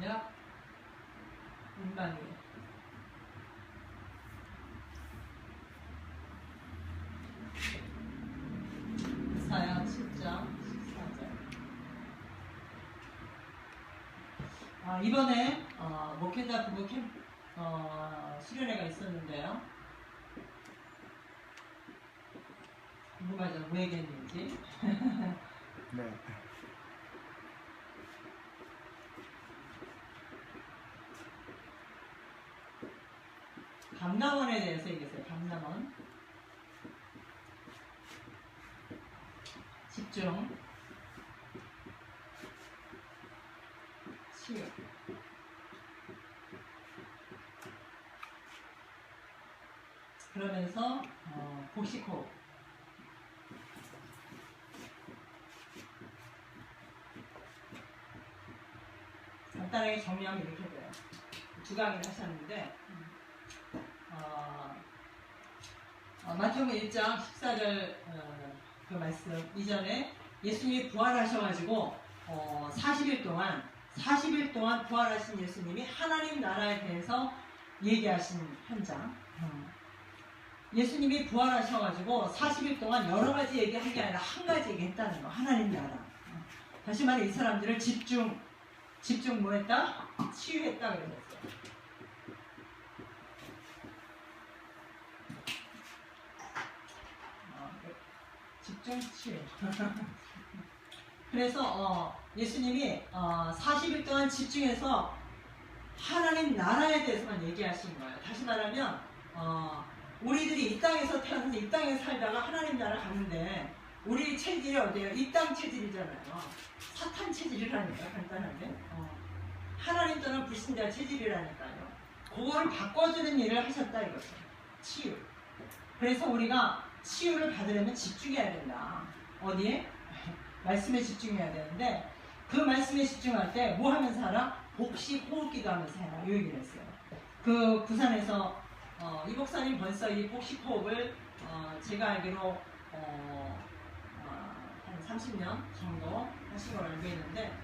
시작. 인방이. 사야 7장 14절. 이번에 목회자 부부 캠프 수련회가 있었는데요. 궁금하죠? 왜 얘기했는지. 네. 감남원에 대해서 얘기했어요. 감남원. 집중. 치유. 그러면서 복식호흡. 간단하게 정리하면 이렇게 돼요. 두 강의를 하셨는데 마태복음 1장 14절 그 말씀 이전에 예수님이 부활하셔가지고 40일 동안 부활하신 예수님이 하나님 나라에 대해서 얘기하신 현장. 예수님이 부활하셔가지고 40일 동안 여러 가지 얘기한 게 아니라 한 가지 얘기했다는 거. 하나님 나라. 다시 말해 이 사람들을 집중 뭐했다? 치유했다 그랬어요. 집중 치유. 그래서 예수님이 40일 동안 집중해서 하나님 나라에 대해서만 얘기하신 거예요. 다시 말하면 우리들이 이 땅에서 태어나서 이 땅에 살다가 하나님 나라 가는데 우리 체질이 어디예요? 이 땅 체질이잖아요. 사탄 체질이라니까요. 간단하게. 하나님 또는 불신자 체질이라니까요. 그거를 바꿔주는 일을 하셨다 이거죠. 치유. 그래서 우리가 치유를 받으려면 집중해야 된다. 어디에? 말씀에 집중해야 되는데 그 말씀에 집중할 때 뭐 하면서 하라? 복식 호흡기도 하면서 해라. 이 얘기를 했어요. 그 부산에서 이 목사님 벌써 이 복식 호흡을 제가 알기로 한 30년 정도 하신 걸 알고 있는데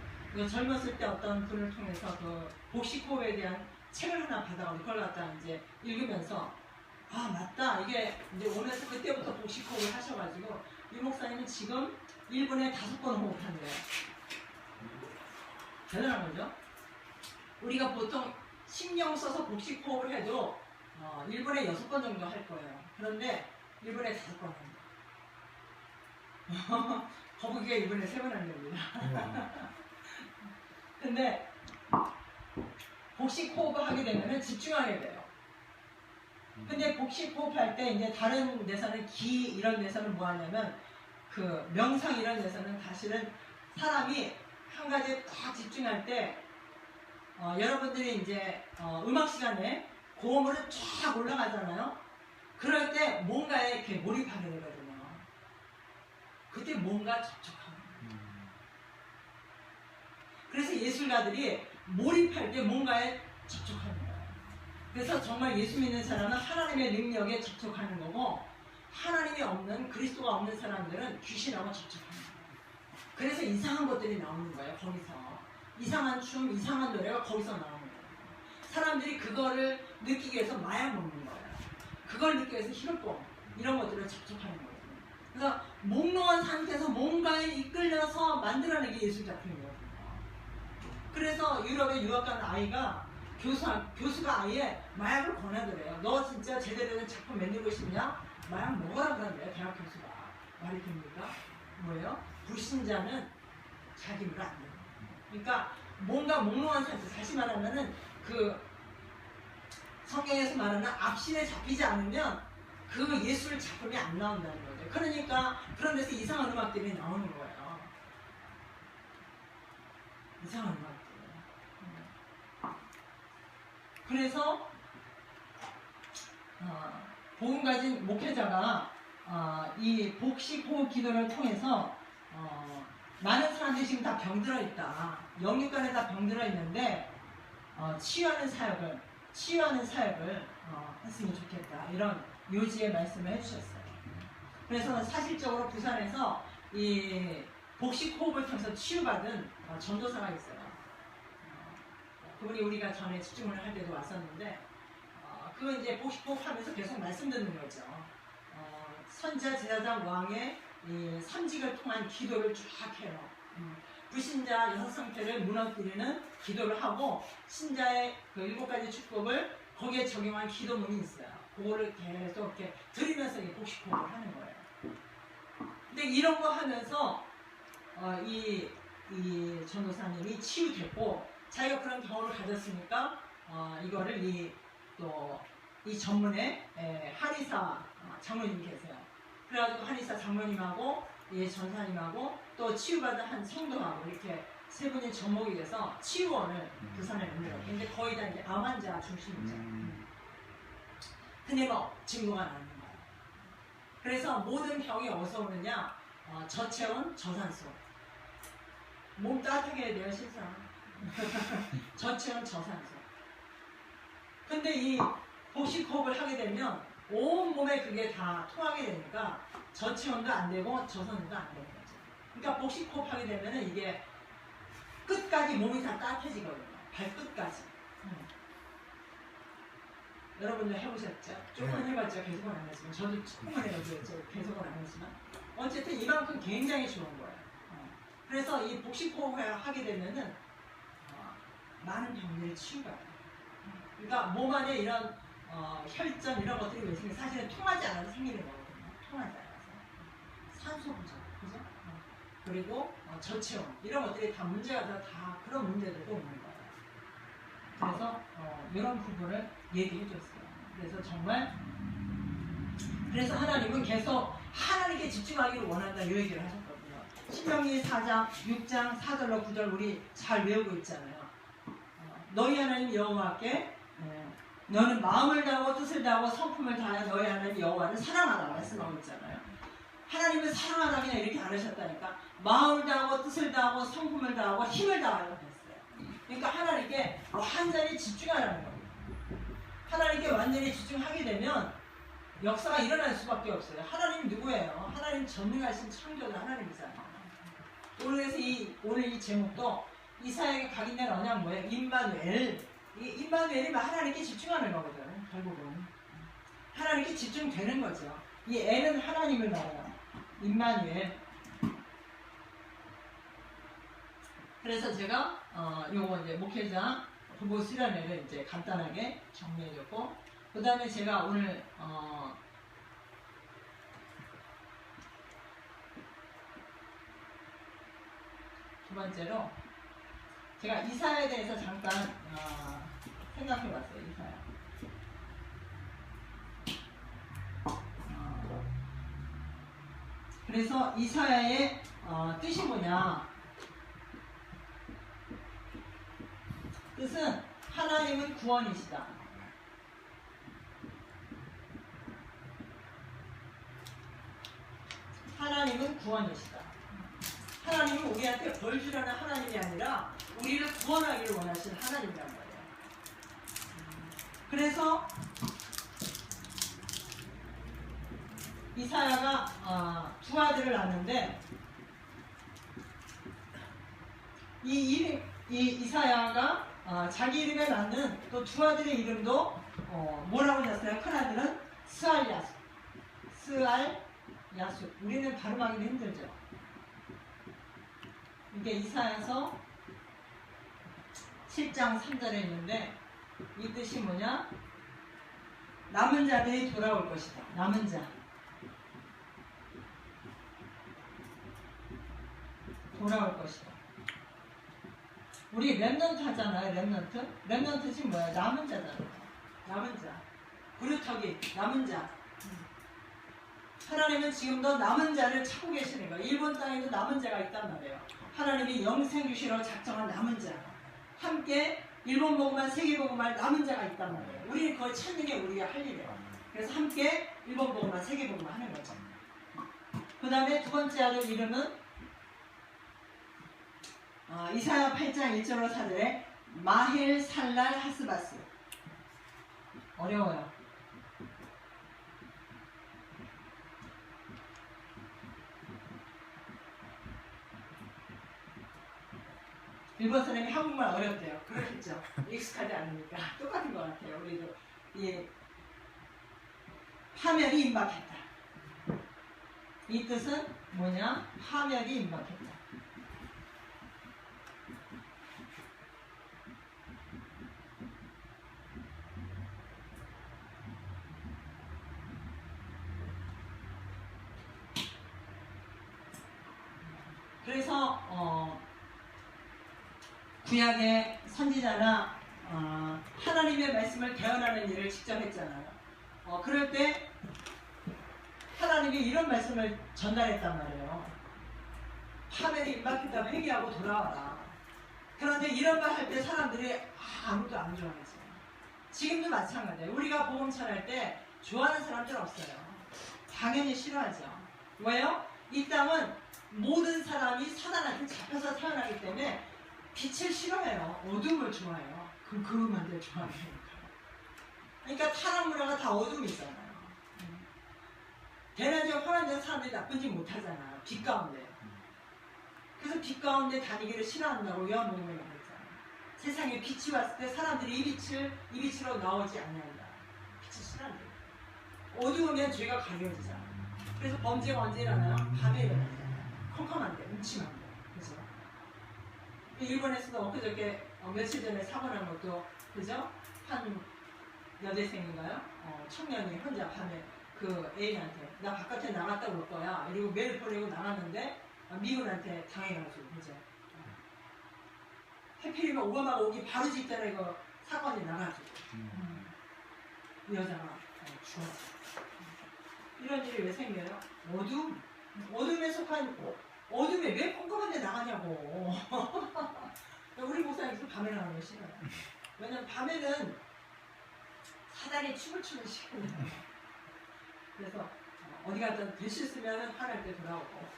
젊었을 때 어떤 분을 통해서 그 복식 호흡에 대한 책을 하나 받아가지고 그걸 갖다 이제 읽으면서 맞다 이게 이제 오면서 그때부터 복식 호흡을 하셔가지고 이 목사님은 지금 1분에 5번 호흡한대요. 대단한 거죠? 우리가 보통 신경 써서 복식 호흡을 해도 1분에 6번 정도 할 거예요. 그런데 1분에 5번 합니다. 거북이가 1분에 3번 한답니다. 근데 복식 호흡을 하게 되면 집중하게 돼요. 근데 복식 호흡할 때 이제 다른 데서는 기 이런 데서는 뭐 하냐면 그 명상 이런 데서는 사실은 사람이 한 가지에 딱 집중할 때 여러분들이 이제 음악 시간에 고음으로 쫙 올라가잖아요. 그럴 때 뭔가에 이렇게 몰입하게 되거든요. 그때 뭔가 접촉하는 거예요. 그래서 예술가들이 몰입할 때 뭔가에 접촉하는 거예요. 그래서 정말 예수 믿는 사람은 하나님의 능력에 접촉하는 거고 하나님이 없는 그리스도가 없는 사람들은 귀신하고 접촉하는 거예요. 그래서 이상한 것들이 나오는 거예요. 거기서 이상한 춤, 이상한 노래가 거기서 나오는 거예요. 사람들이 그거를 느끼기 위해서 마약 먹는 거예요. 그걸 느끼기 위해서 혈법 이런 것들을 접촉하는 거예요. 그래서 몽롱한 상태에서 뭔가에 이끌려서 만들어내기 예술 작품이거든요. 그래서 유럽에 유학 간 아이가 교수가 아예 마약을 권하더래요. 너 진짜 제대로 된 작품 만들고 싶냐? 마약 먹으라 그러는데요. 대학 교수가. 말이 됩니까? 뭐예요? 불신자는 자기 물 안 돼요. 그러니까 뭔가 몽롱한 상태, 다시 말하면은 그 성경에서 말하는 앞신에 잡히지 않으면 그 예술 작품이 안 나온다는 거죠. 그러니까 그런 데서 이상한 음악들이 나오는 거예요. 이상한 음악들. 그래서 복음 가진 목회자가 이 복식 호흡 기도를 통해서 많은 사람들이 지금 다 병들어 있다. 영육간에 다 병들어 있는데 치유하는 사역을 했으면 좋겠다. 이런 요지의 말씀을 해주셨어요. 그래서 사실적으로 부산에서 이 복식 호흡을 통해서 치유받은 전도사가 있어요. 그분이 우리가 전에 집중을 할 때도 왔었는데 그건 이제 복식호흡 하면서 계속 말씀 듣는 거죠. 선지자, 제사장, 왕의 이 삼직을 통한 기도를 쫙 해요. 불신자 여섯 상태를 무너뜨리는 기도를 하고 신자의 그 7가지 축복을 거기에 적용한 기도문이 있어요. 그거를 계속 이렇게 들으면서 이 복식호흡을 하는 거예요. 근데 이런 거 하면서 이 전도사님이 치유됐고 자기가 그런 경험을 가졌으니까 이거를 이 전문에 한의사 장로님 계세요. 그래가지고 한의사 장로님하고 이 전사님하고 또 치유받은 한 성도하고 이렇게 세 분이 접목이 돼서 치유원을 부산에 만들어요. 근데 거의 다 이제 암 환자 중심이죠. 근데 뭐 증거가 나는 거예요. 그래서 모든 병이 어디서 오느냐? 저체온, 저산소. 몸 따뜻하게 해야 돼요, 실상. 저체온, 저산소. 근데 이 복식호흡을 하게 되면 온 몸에 그게 다 통하게 되니까 저체온도 안 되고 저산소도 안 되는 거죠. 그러니까 복식호흡 하게 되면 이게 끝까지 몸이 다 따뜻해지거든요. 발끝까지. 여러분들 해보셨죠? 조금은 해봤죠? 계속은 안 했지만 저도 조금은 해봤죠? 계속은 안 했지만 어쨌든 이만큼 굉장히 좋은 거예요. 그래서 이 복식호흡을 하게 되면은 많은 병들이 치유가 돼요. 그러니까 몸 안에 이런 혈전 이런 것들이 왜 생겨요? 사실은 통하지 않아서 생기는 거거든요. 통하지 않아서 산소 부족, 그죠? 그리고 저체온 이런 것들이 다 문제가 다 그런 문제들도 있는 거예요. 그래서 이런 부분을 얘기해 줬어요. 그래서 정말 그래서 하나님은 계속 하나님께 집중하기를 원한다 이 얘기를 하셨거든요. 신명기 4장 6장 4절로 9절 우리 잘 외우고 있잖아요. 너희 하나님 여호와께 너는 마음을 다하고 뜻을 다하고 성품을 다하여 너희 하나님 여호와를 사랑하라 말씀하고 있잖아요. 하나님을 사랑하라 그냥 이렇게 안 하셨다니까. 마음을 다하고 뜻을 다하고 성품을 다하고 힘을 다하라고 했어요. 그러니까 하나님께 완전히 집중하라는 거예요. 하나님께 완전히 집중하게 되면 역사가 일어날 수밖에 없어요. 하나님 누구예요? 하나님 전능하신 창조자 하나님이잖아요. 오늘 이 제목도 이사야에게 각인된 언약 뭐예요? 임마누엘. 이 임마누엘이 하나님께 집중하는 거거든. 결국은 하나님께 집중되는 거죠. 이 엘은 하나님을 말해요. 임마누엘. 그래서 제가 요거 이제 목회자 부부 수련회를 이제 간단하게 정리해줬고, 그 다음에 제가 오늘 두 번째로 제가 이사야에 대해서 잠깐 생각해봤어요. 이사야. 그래서 이사야의 뜻이 뭐냐? 뜻은 하나님은 구원이시다. 하나님은 구원이시다. 하나님은 우리한테 벌 주라는 하나님이 아니라 우리를 구원하기를 원하시는 하나님이란 말이에요. 그래서 이사야가 두 아들을 낳았는데 이 이사야가 자기 이름에 낳는 또 두 아들의 이름도 뭐라고 졌어요? 큰 아들은 스알야숫. 우리는 발음하기도 힘들죠. 이게 이사야서 7장 3절에 있는데 이 뜻이 뭐냐? 남은 자들이 돌아올 것이다. 남은 자. 돌아올 것이다. 우리 렘넌트 하잖아요. 렘넌트. 렘넌트지 뭐야? 남은 자잖아요. 남은 자. 부르터기 남은 자. 하나님은 지금도 남은 자를 찾고 계시는 거예요. 일본 땅에도 남은 자가 있단 말이에요. 하나님이 영생 주시러 작정한 남은 자. 함께 일본 복음만 세계 복음만 남은 자가 있단 말이에요. 우리는 그걸 찾는 게 우리가 할 일이에요. 그래서 함께 일본 복음만 세계 복음만 하는 거죠. 그 다음에 두 번째 아들 이름은 이사야 8장 1절로 4절에 마헬 살랄 하스바스. 어려워요. 일본 사람이 한국말 어렵대요. 그렇겠죠. 익숙하지 않으니까. 똑같은 것 같아요. 우리도. 예. 파멸이 임박했다. 이 뜻은 뭐냐? 파멸이 임박했다. 그래서 구약의 선지자나 하나님의 말씀을 대언하는 일을 직접 했잖아요. 그럴 때 하나님이 이런 말씀을 전달했단 말이에요. 파멸이 임박했다. 회개하고 돌아와라. 그런데 이런 말 할 때 사람들이 아무도 안 좋아하죠. 지금도 마찬가지예요. 우리가 복음 전할 때 좋아하는 사람들 없어요. 당연히 싫어하죠. 왜요? 이 땅은 모든 사람이 사단한테 잡혀서 태어나기 때문에 빛을 싫어해요. 어둠을 좋아해요. 그만들 좋아하니까. 그러니까 타락 문화가 다 어둠이 있잖아요. 대낮에 환한데 사람들이 나쁜지 못하잖아요. 빛 가운데. 그래서 빛 가운데 다니기를 싫어한다고 요한복음에 말했잖아요. 세상에 빛이 왔을 때 사람들이 이 빛으로 나오지 않는다. 빛이 싫어한다. 어두우면 죄가 가려지잖아요. 그래서 범죄가 언제 일어나요? 밤에 일어나잖아요. 컴컴한데, 음침한데. 그죠? 일본에서도 엊그저께 며칠 전에 사고 난 것도, 그죠? 한 여대생인가요? 청년이 혼자 밤에 그 애인한테 나 바깥에 나갔다 올 거야. 이러고 메일 보내고 나갔는데 미군한테 당해가지고, 그죠? 해필이면 오바마가 오기 바로 직전에 그 사건이 나가지고 그 여자가 죽었어. 이런 일이 왜 생겨요? 어둠에 속한 어둠에 왜 꼼꼼한 데 나가냐고. 우리 목사님도 밤에 나가는 거 싫어요. 왜냐면 밤에는 사단이 춤을 추는 시간이에요. 그래서 어디 갔다 글씨 쓰면 화날 때 돌아오고.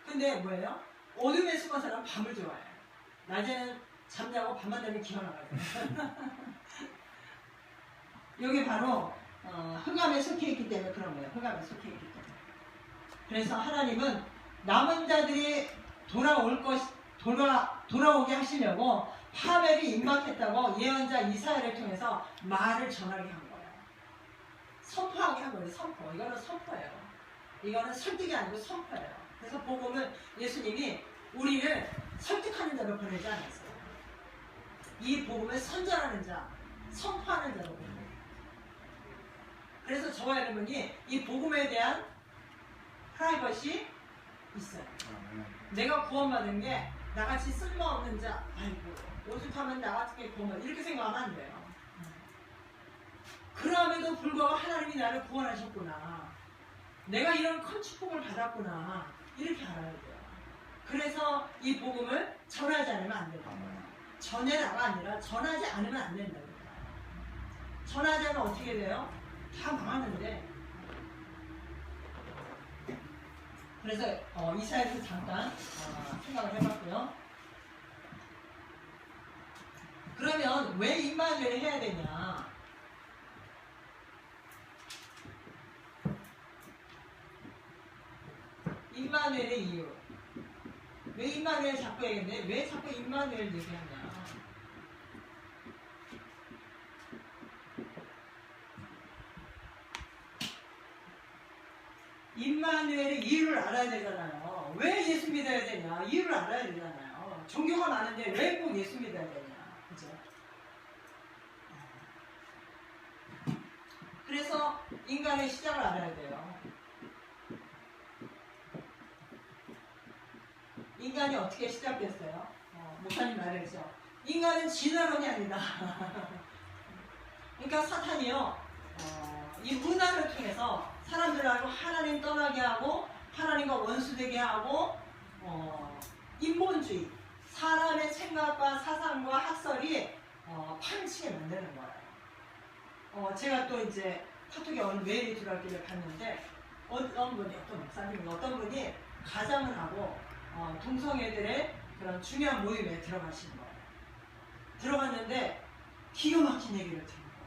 근데 뭐예요? 어둠에 숨은 사람은 밤을 좋아해요. 낮에는 잠자고 밤만 되면 기어나가요. 여기 바로 흑암에 속해 있기 때문에 그런 거예요. 흑암에 속해 있기 때문에. 그래서 하나님은 남은 자들이 돌아오게 하시려고 파멸이 임박했다고 예언자 이사야를 통해서 말을 전하게 한 거예요. 선포하게 한 거예요. 선포. 이거는 선포예요. 이거는 설득이 아니고 선포예요. 그래서 복음은 예수님이 우리를 설득하는 자로 보내지 않았어요. 이 복음을 선전하는 자, 선포하는 자로 보내요. 그래서 저와 여러분이 이 복음에 대한 프라이버시 있어요. 내가 구원받은 게 나같이 쓸모없는 자, 아이고 오죽하면 나같이 구원받 이렇게 생각하면 안 돼요. 그럼에도 불구하고 하나님이 나를 구원하셨구나. 내가 이런 큰 축복을 받았구나. 이렇게 알아야 돼요. 그래서 이 복음을 전하지 않으면 안 된다는 거예요. 전해라가 아니라 전하지 않으면 안 된다는 거예요. 전하지 않으면 어떻게 돼요? 다 망하는데. 그래서 이사야에서 잠깐 생각을 해봤고요. 그러면 왜 임마누엘을 해야 되냐? 임마누엘의 이유. 왜 임마누엘 자꾸 얘기했는데 왜 자꾸 임마누엘 얘기하냐? 임마누엘의 이유를 알아야 되잖아요. 왜 예수 믿어야 되냐? 이유를 알아야 되잖아요. 종교가 많은데 왜 꼭 예수 믿어야 되냐? 그죠? 그래서 인간의 시작을 알아야 돼요. 인간이 어떻게 시작됐어요? 목사님 말했죠. 인간은 진화론이 아니다. 그러니까 사탄이요, 이 문화를 통해서 사람들하고 하나님 떠나게 하고 하나님과 원수되게 하고 인본주의, 사람의 생각과 사상과 학설이 파렴치게 만드는 거예요. 제가 또 이제 카톡에 어느 메일이 들어왔길래 봤는데 어떤 분이 가장을 하고 동성애들의 그런 중요한 모임에 들어가신 거예요. 들어갔는데 기가 막힌 얘기를 들은 거예요.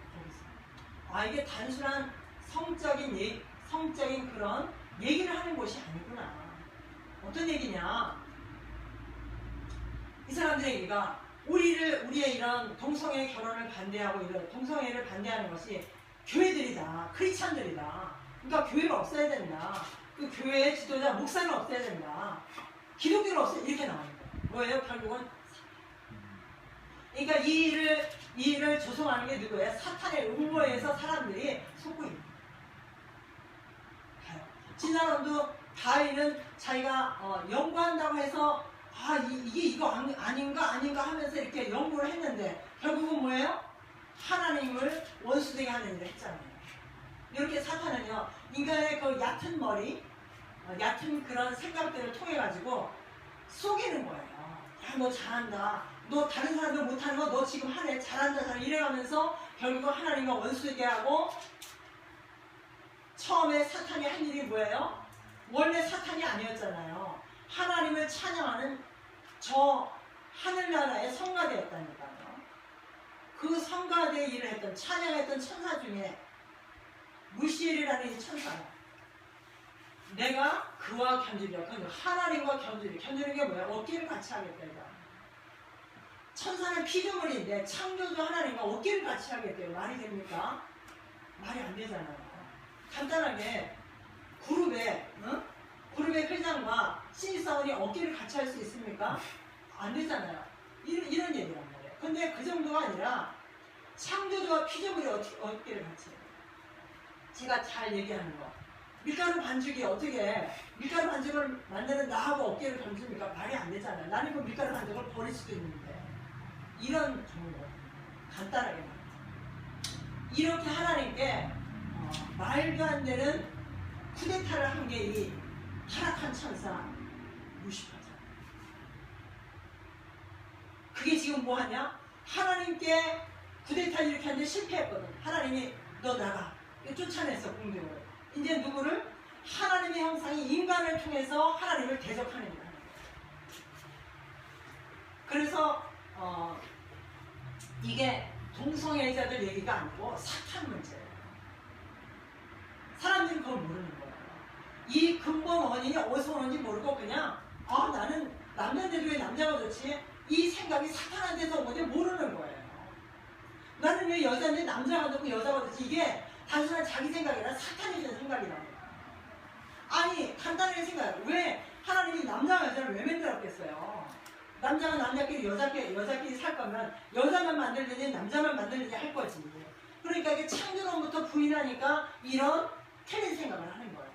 거기서 이게 단순한 성적인 그런 얘기를 하는 곳이 아니구나. 어떤 얘기냐? 이 사람들에게가 우리의 이런 동성애 결혼을 반대하고 이런 동성애를 반대하는 것이 교회들이다, 크리스찬들이다. 그러니까 교회가 없어야 된다. 그 교회의 지도자 목사는 없어야 된다. 기독교는 없어야 이렇게 나오는 거예요. 뭐예요? 결국은 그러니까 이 일을 조성하는 게 누구예요? 사탄의 음모에서 사람들이 속고 있는 거예요. 진사람도 다윗은 자기가 연구한다고 해서 이게 이거 아닌가 하면서 이렇게 연구를 했는데 결국은 뭐예요? 하나님을 원수되게 하는 일을 했잖아요. 이렇게 사탄은요, 인간의 그 얕은 머리, 얕은 그런 생각들을 통해 가지고 속이는 거예요. 야, 너 잘한다. 너 다른 사람들 못하는 거 너 지금 하네. 잘한다. 이래가면서 결국은 하나님과 원수되게 하고, 처음에 사탄이 한 일이 뭐예요? 원래 사탄이 아니었잖아요. 하나님을 찬양하는 저 하늘나라의 성가대였다니까요. 그 성가대 일을 했던, 찬양했던 천사 중에 무시엘이라는 이 천사가 내가 그와 견주리라. 하나님과 견주는 게 뭐야? 어깨를 같이 하겠다 이거. 천사는 피조물인데 창조주 하나님과 어깨를 같이 하겠대요. 말이 됩니까? 말이 안 되잖아요. 간단하게 그룹의 회장과 신입사원이 어깨를 같이 할 수 있습니까? 안 되잖아요. 이런 얘기란 말이에요. 근데 그 정도가 아니라 창조주와 피조물이 어깨를 같이 해요. 제가 잘 얘기하는 거. 밀가루 반죽이 어떻게 밀가루 반죽을 만드는 나하고 어깨를 던집니까? 말이 안 되잖아요. 나는 그 밀가루 반죽을 버릴 수도 있는데. 이런 정도. 간단하게 말해요. 이렇게 하나님께 말도 안 되는 쿠데타를 한 게 이 타락한 천사 루시퍼죠. 그게 지금 뭐 하냐? 하나님께 쿠데타를 이렇게 하는데 실패했거든. 하나님이 너 나가. 쫓아냈어, 공격을. 이제 누구를? 하나님의 형상이 인간을 통해서 하나님을 대적하는 일을 하는 거예요. 그래서 이게 동성애자들 얘기가 아니고 사탄 문제예요. 사람들이 그걸 모르는 거예요. 이 근본 원인이 어디서 오는지 모르고 그냥 나는 남자인데 왜 남자가 좋지? 이 생각이 사탄한테서 오는지 모르는 거예요. 나는 왜 여자인데 남자가 좋고 여자가 좋지? 이게 단순한 자기 생각이라 사탄이 든 생각이라고. 아니 간단하게 생각해요. 왜 하나님이 남자와 여자를 왜 만들었겠어요? 남자가 남자끼리 여자끼리 살 거면 여자만 만들든지 남자만 만들든지 할 거지. 그러니까 이게 창조론부터 부인하니까 이런 틀린 생각을 하는 거예요.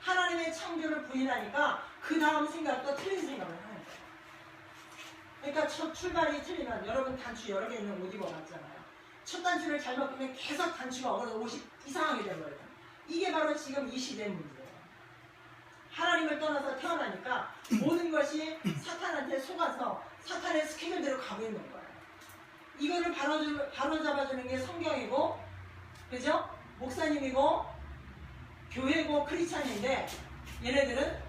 하나님의 창조를 부인하니까 그 다음 생각도 틀린 생각을 하는 거예요. 그러니까 첫 출발이 틀리면 여러분 단추 여러 개 있는 옷 입어봤잖아요. 첫 단추를 잘못 끼면 계속 단추가 어그러서 옷이 이상하게 돼버려요. 이게 바로 지금 이 시대의 문제예요. 하나님을 떠나서 태어나니까 모든 것이 사탄한테 속아서 사탄의 스케줄대로 가고 있는 거예요. 이거를 바로 잡아주는 게 성경이고, 그죠? 목사님이고, 교회고, 크리스찬인데, 얘네들은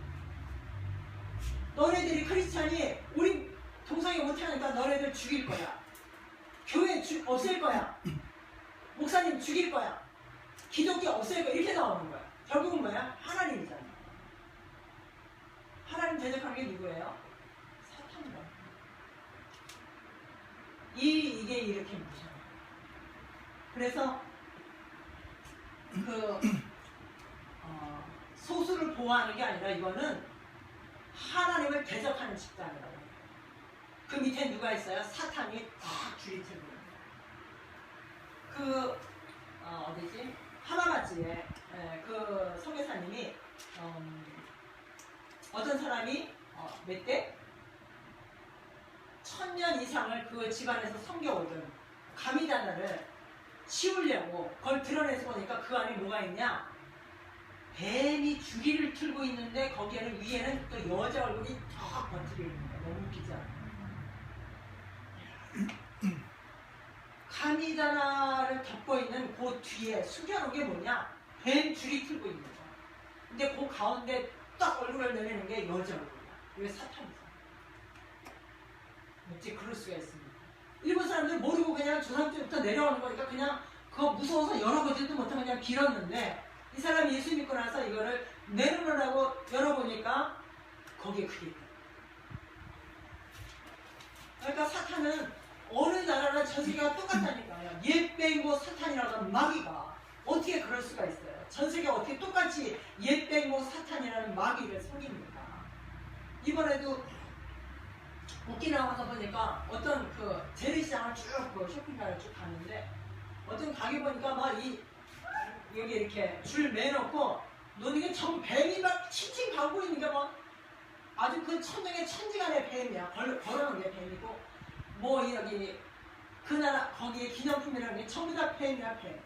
너네들이 크리스찬이 우리 동성애 못하니까 너네들 죽일 거야. 교회 없앨 거야. 목사님 죽일 거야. 기독교 없앨 거야. 이렇게 나오는 거야. 결국은 뭐야? 하나님이잖아. 하나님 대적하는 게 누구예요? 사탄이다. 이게 이렇게 무서워요. 그래서 소수를 보호하는 게 아니라 이거는 하나님을 대적하는 집단이라고 해요. 그 밑에 누가 있어요? 사탄이 딱 줄이 틀고 있는 어디지? 하마마츠에 그 선교사님이 어떤 사람이 몇 대? 1000년 이상을 그 집안에서 섬겨오던 가미다나를 치우려고 그걸 드러내서 보니까 그 안에 뭐가 있냐? 뱀이 주리를 틀고 있는데 거기에는 위에는 또 여자 얼굴이 쫙 번지게 있는 거야. 너무 웃기지 않아? 가미다나를 덮고 있는 그 뒤에 숨겨놓은 게 뭐냐? 뱀 줄이 틀고 있는 거야. 근데 그 가운데 딱 얼굴을 내리는 게 여자 얼굴이야. 이게 사탄이잖아. 어찌 그럴 수가 있습니까? 일본 사람들 모르고 그냥 조상 때부터 내려오는 거니까 그냥 그거 무서워서 열어보지도 못하고 그냥 빌었는데 이 사람이 예수 믿고 나서 이거를 내려놓으라고 열어보니까 거기에 그게 있다. 그러니까 사탄은 어느 나라나 전 세계가 똑같다니까요. 옛 뱅고 사탄이라고 하는 마귀가 어떻게 그럴 수가 있어요. 전 세계가 어떻게 똑같이 옛 뱅고 사탄이라는 마귀를 섬깁니까? 이번에도 오키나와 가서 보니까 어떤 그 재래시장을 그 쇼핑카를 쭉 갔는데 어떤 가게 보니까 막 여기 이렇게 줄 매놓고 노니게 정 뱀이 막 칭칭 가고 있는 게 뭐 아주 그 천정의 천지간의 뱀이야. 걸어놓은 게 뱀이고 뭐 여기 그 나라 거기에 기념품이라는 게 전부 다 뱀이야 뱀.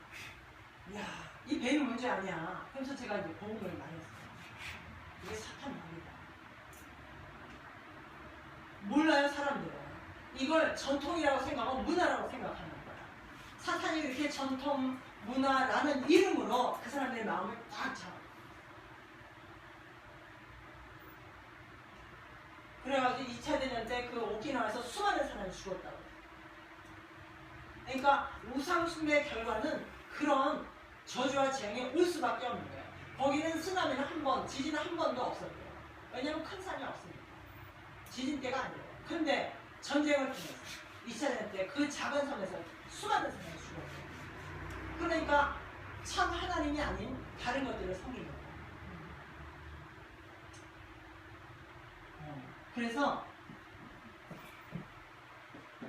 이야 이 뱀이 문제 아니야. 그래서 제가 이제 복음을 말했어요. 이게 사탄 말이다. 몰라요 사람들은. 이걸 전통이라고 생각하고 문화라고 생각하는 거야. 사탄이 이렇게 전통 문화라는 이름으로 그 사람들의 마음을 딱 잡아. 그래가지고 2차 대전 때 그 오키나와에서 수많은 사람이 죽었다고. 그러니까 우상숭배 결과는 그런 저주와 재앙이 올 수밖에 없는 거예요. 거기는 쓰나미는 한 번, 지진은 한 번도 없었대요. 왜냐면 큰 산이 없으니까. 지진 때가 아니에요. 근데 전쟁을 통해서 2차 대전 때 그 작은 섬에서 수많은 사람이 죽었대요. 그러니까 참 하나님이 아닌 다른 것들을 섬기는 거예요. 그래서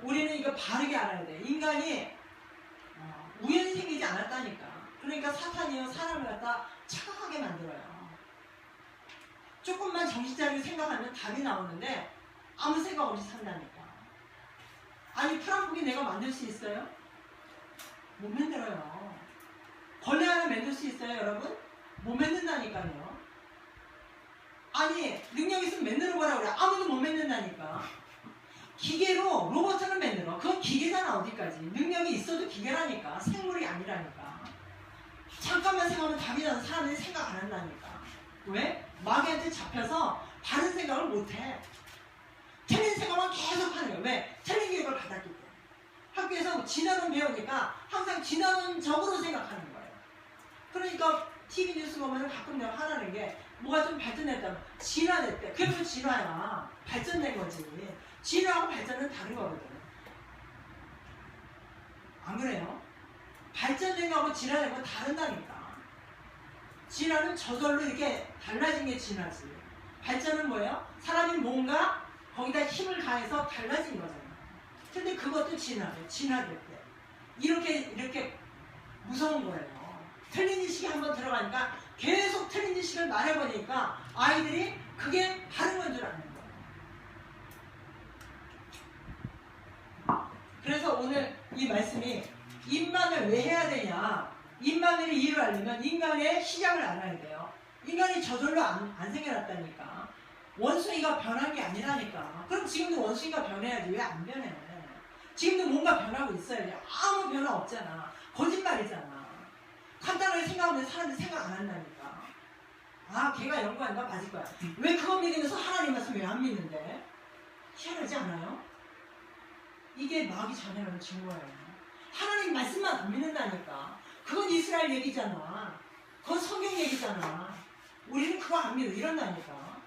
우리는 이거 바르게 알아야 돼. 인간이 우연히 생기지 않았다니까. 그러니까 사탄이요 사람을 갖다 착각하게 만들어요. 조금만 정신 차리고 생각하면 답이 나오는데 아무 생각 없이 산다니까. 아니 프랑국이 내가 만들 수 있어요? 못 만들어요. 벌레 하나 만들 수 있어요 여러분? 못 만든다니까요. 아니 능력 있으면 만들어 보라 그래. 아무도 못 만든다니까. 기계로 로봇을 만들어. 그건 기계잖아 어디까지. 능력이 있어도 기계라니까. 생물이 아니라니까. 잠깐만 생각하면 답이 나는 사람들이 생각 안 한다니까. 왜? 마귀한테 잡혀서 다른 생각을 못해. 틀린 생각만 계속 하는 거예요. 왜? 틀린 교육을 받았기 때문에. 학교에서 진화론 배우니까 항상 진화론적으로 생각하는 거예요. 그러니까 TV 뉴스 보면 가끔 내가 화나는 게 뭐가 좀 발전했다면 진화됐대. 그게 또 진화야. 발전된 거지. 진화하고 발전은 다른 거거든. 안 그래요? 발전된 거하고 진화된 건 다른다니까. 진화는 저절로 이렇게 달라진 게 진화지. 발전은 뭐예요? 사람이 뭔가 거기다 힘을 가해서 달라진 거잖아. 근데 그것도 진화돼. 진화됐대. 이렇게 무서운 거예요. 틀린 지식이 한번 들어가니까 계속 틀린 지식을 말해보니까 아이들이 그게 바른 건 줄 아는 거예요. 그래서 오늘 이 말씀이 인간을 왜 해야 되냐. 인간의 이유를 알려면 인간의 시작을 알아야 돼요. 인간이 저절로 안 생겨났다니까. 원숭이가 변한 게 아니라니까. 그럼 지금도 원숭이가 변해야지. 왜 안 변해? 지금도 뭔가 변하고 있어야지. 아무 변화 없잖아. 거짓말이잖아. 간단하게 생각하면 사람들이 생각 안 한다니까. 아, 걔가 연구한다? 맞을 거야. 왜 그거 믿으면서 하나님 말씀 왜 안 믿는데? 희한하지 않아요? 이게 마귀 자녀라는 증거예요. 하나님 말씀만 안 믿는다니까. 그건 이스라엘 얘기잖아. 그건 성경 얘기잖아. 우리는 그거 안 믿어. 이런다니까.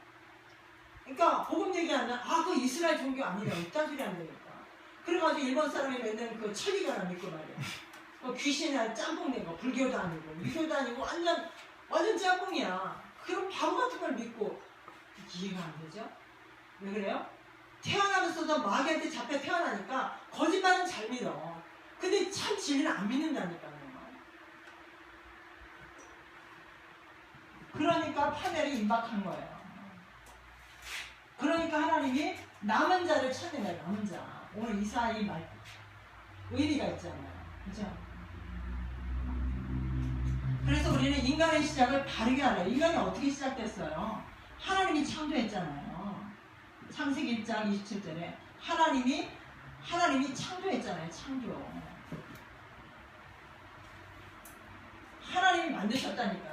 그러니까 복음 얘기하면 그 이스라엘 종교 아니라 이딴 소리 한다니까. 그래가지고 일본 사람이 맨날 그 천리교나 믿고 말이야. 귀신이나 짬뽕 낸 거. 불교도 아니고 유교도 아니고 완전 짬뽕이야. 그런 바보 같은 걸 믿고 이해가 안 되죠? 왜 그래요? 태어나면서도 마귀한테 잡혀 태어나니까 거짓말은 잘 믿어. 근데 참 진리는 안 믿는다니까요. 그러니까 파멸이 임박한 거예요. 그러니까 하나님이 남은 자를 찾는 거예요. 남은 자. 오늘 이사의 말 의미가 있잖아요. 그죠? 그래서 우리는 인간의 시작을 바르게 알아요. 인간이 어떻게 시작됐어요? 하나님이 창조했잖아요. 창세기 1장 27절에 하나님이 창조했잖아요. 창조. 하나님이 만드셨다니까요.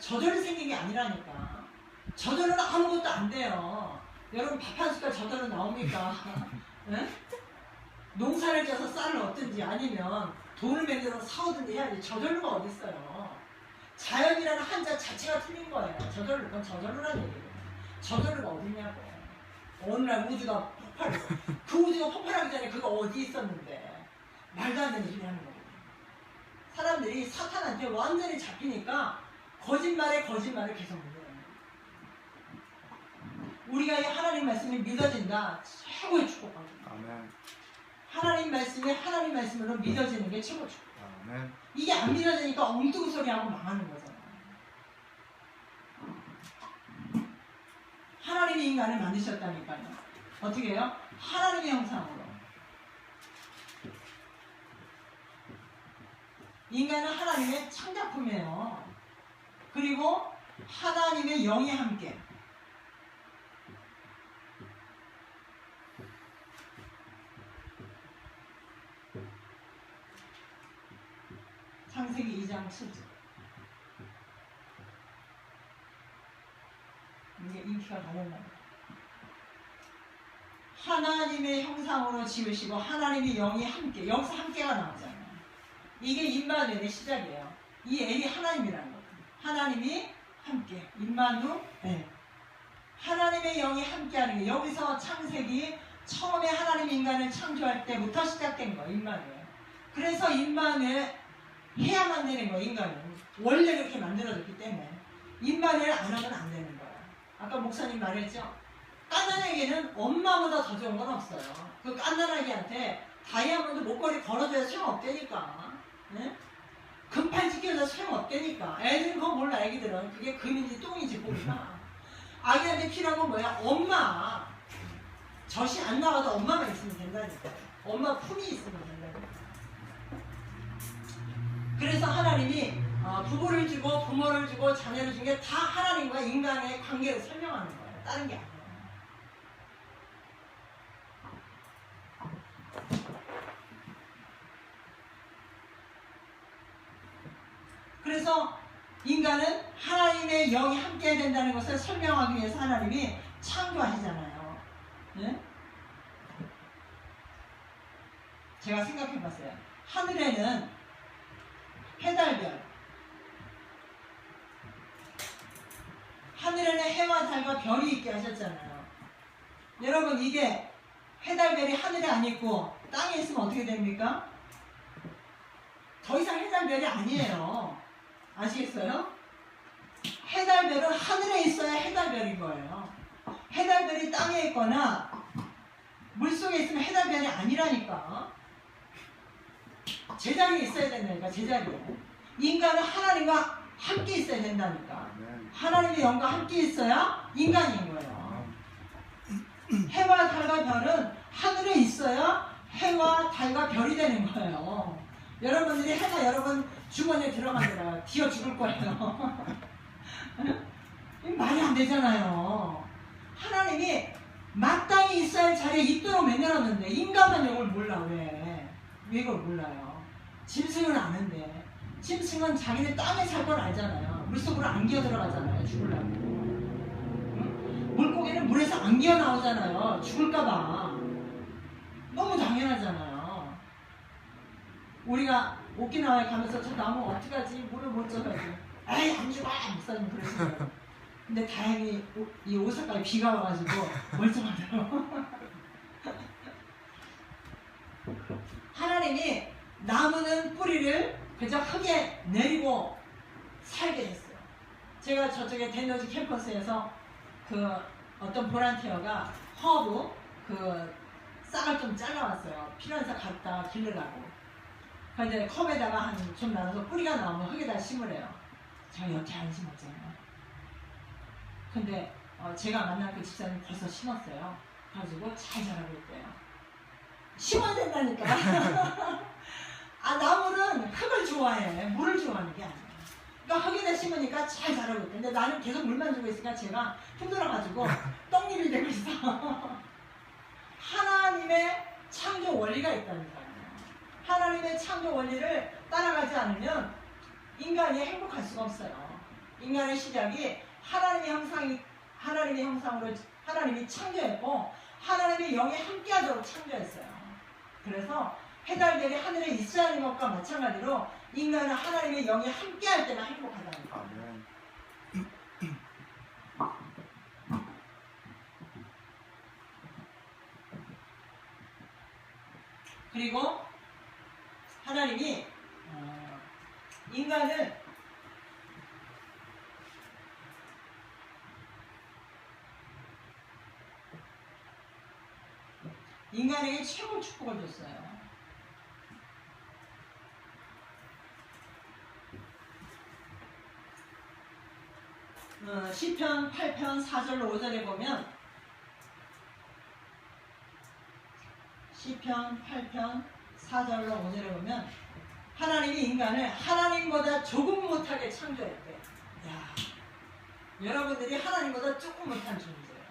저절로 생긴 게 아니라니까. 저절로는 아무것도 안 돼요. 여러분 밥 한 숟갈 저절로 나옵니까? 네? 농사를 져서 쌀을 얻든지 아니면 돈을 만들어서 사오든지 해야지. 저절로가 어딨어요. 자연이라는 한자 자체가 틀린 거예요. 저절로, 그건 저절로라는 얘기예요. 저절로가 어딨냐고. 어느 날 우주가 폭발해. 그 우주가 폭발하기 전에 그거 어디 있었는데. 말도 안 되는 소리 하는 거거든요. 사람들이 사탄한테 완전히 잡히니까 거짓말에 거짓말을 계속 믿어요. 우리가 이 하나님 말씀이 믿어진다. 최고의 축복입니다. 아멘. 하나님 말씀이 하나님 말씀으로 믿어지는 게 최고 축복. 아멘. 이게 안 믿어지니까 엉뚱 소리하고 망하는 거잖아요. 하나님이 인간을 만드셨다니까요. 어떻게 해요? 하나님의 형상으로. 인간은 하나님의 창작품이에요. 그리고 하나님의 영이 함께. 창세기 2장 7절. 이게 인기가 다르나요? 하나님의 형상으로 지으시고 하나님의 영이 함께. 여기서 함께가 나오잖아요. 이게 임마누엘의 시작이에요. 이 엘이 하나님이라는 거예요. 하나님이 함께. 임마누엘. 네. 하나님의 영이 함께하는 게 여기서 창세기 처음에 하나님 인간을 창조할 때부터 시작된 거예요. 임마누엘. 그래서 임마누엘 해야만 되는 거예요. 인간은. 원래 그렇게 만들어졌기 때문에. 임마누엘 안 하면 안 되는 거예요. 아까 목사님 말했죠. 깐난아기는 엄마보다 더 좋은 건 없어요. 그 깐난아기한테 다이아몬드 목걸이 걸어줘야 소용없다니까. 네? 금팔찌 끼워서 소용없다니까. 애들은 그거 몰라. 애기들은 그게 금인지 똥인지 모르나. 아기한테 필요한 건 뭐야? 엄마. 젖이 안 나와도 엄마만 있으면 된다니까. 엄마 품이 있으면 된다니까. 그래서 하나님이 부부를 주고 부모를 주고 자녀를 준 게 다 하나님과 인간의 관계를 설명하는 거예요. 다른 게 아니에요. 그래서 인간은 하나님의 영이 함께 된다는 것을 설명하기 위해서 하나님이 창조하시잖아요. 네? 제가 생각해봤어요. 하늘에는 해달별, 하늘에는 해와 달과 별이 있게 하셨잖아요. 여러분, 이게 해달별이 하늘에 안 있고 땅에 있으면 어떻게 됩니까? 더 이상 해달별이 아니에요. 아시겠어요? 해달별은 하늘에 있어야 해달별인 거예요. 해달별이 땅에 있거나 물속에 있으면 해달별이 아니라니까. 제자리에 있어야 된다니까. 제자리에. 인간은 하나님과 함께 있어야 된다니까. 하나님의 영과 함께 있어야 인간인 거예요. 해와 달과 별은 하늘에 있어야 해와 달과 별이 되는 거예요. 여러분들이 해가 여러분 주머니에 들어가더라. 기어 죽을 거예요. 말이 안 되잖아요. 하나님이 마땅히 있어야 할 자리에 있도록 만들었는데 인간만 이걸 몰라. 왜 이걸 몰라요? 짐승은 아는데. 짐승은 자기네 땅에 살 걸 알잖아요. 물속으로 안 기어 들어가잖아요. 죽으려고. 응? 물고기는 물에서 안 기어 나오잖아요. 죽을까봐. 너무 당연하잖아요. 우리가 오키나와에 가면서 저 나무 어떡하지? 물을 못 줘가지고 에이 안 죽어! 목사님 그러시더라고요. 근데 다행히 이 오사카에 비가 와가지고 멀쩡하더라고요. 하나님이 나무는 뿌리를 그저 흙에 내리고 살게 했어요. 제가 저쪽에 댄너지 캠퍼스에서 그 어떤 보란티어가 허브 그 싹을 좀 잘라왔어요. 필요한 싹 갖다 기르라고. 근데 컵에다가 한 좀 나눠서 뿌리가 나오면 흙에다 심으래요. 제가 여태 안 심었잖아요. 근데 제가 만난 그 집사님 벌써 심었어요. 가지고 잘 자라고 있대요. 심어야 된다니까. 아, 나무는 흙을 좋아해. 물을 좋아하는 게 아니에요. 그러니까 흙에다 심으니까 잘 자라고 있대. 근데 나는 계속 물만 주고 있으니까 제가 힘들어가지고 떡잎이 되고 있어. 하나님의 창조 원리가 있다니까요. 하나님의 창조 원리를 따라가지 않으면 인간이 행복할 수가 없어요. 인간의 시작이 하나님의 형상으로 하나님이 창조했고 하나님의 영이 함께하도록 창조했어요. 그래서 해달별이 하늘에 있어야 하는 것과 마찬가지로 인간은 하나님의 영이 함께할 때만 행복하다는 거예요. 그리고 하나님이 인간을 인간에게 최고 축복을 줬어요. 시편 8편 4절로 5절에 보면 시편 8편 4절로 5절에 보면 하나님이 인간을 하나님보다 조금 못하게 창조했대. 야, 여러분들이 하나님보다 조금 못한 존재예요.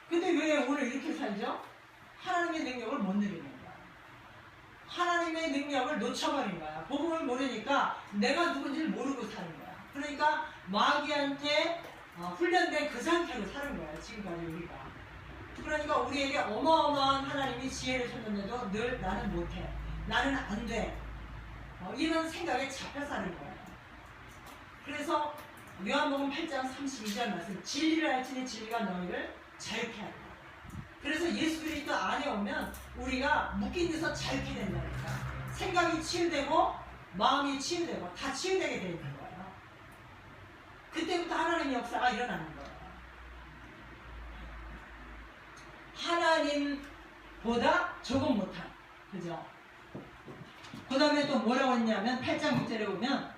근데 왜 오늘 이렇게 살죠? 하나님의 능력을 못 누리는 거야. 하나님의 능력을 놓쳐버린 거야. 복음을 모르니까 내가 누군지를 모르고 사는 거야. 그러니까 마귀한테 훈련된 그 상태로 사는 거야. 지금까지 우리가. 그러니까 우리에게 어마어마한 하나님이 지혜를 줬는데도 늘 나는 못해. 나는 안 돼. 이런 생각에 잡혀 사는 거예요. 그래서 요한복음 8장 32절 말씀, 진리를 알지니 진리가 너희를 자유케 하리라. 그래서 예수 그리스도 안에 오면 우리가 묶인 데서 자유케 된다니까. 생각이 치유되고 마음이 치유되고 다 치유되게 돼 있는 거예요. 그때부터 하나님의 역사가 일어나는 거예요. 하나님보다 조금 못한, 그죠? 그 다음에 또 뭐라고 했냐면 8장 6절에 보면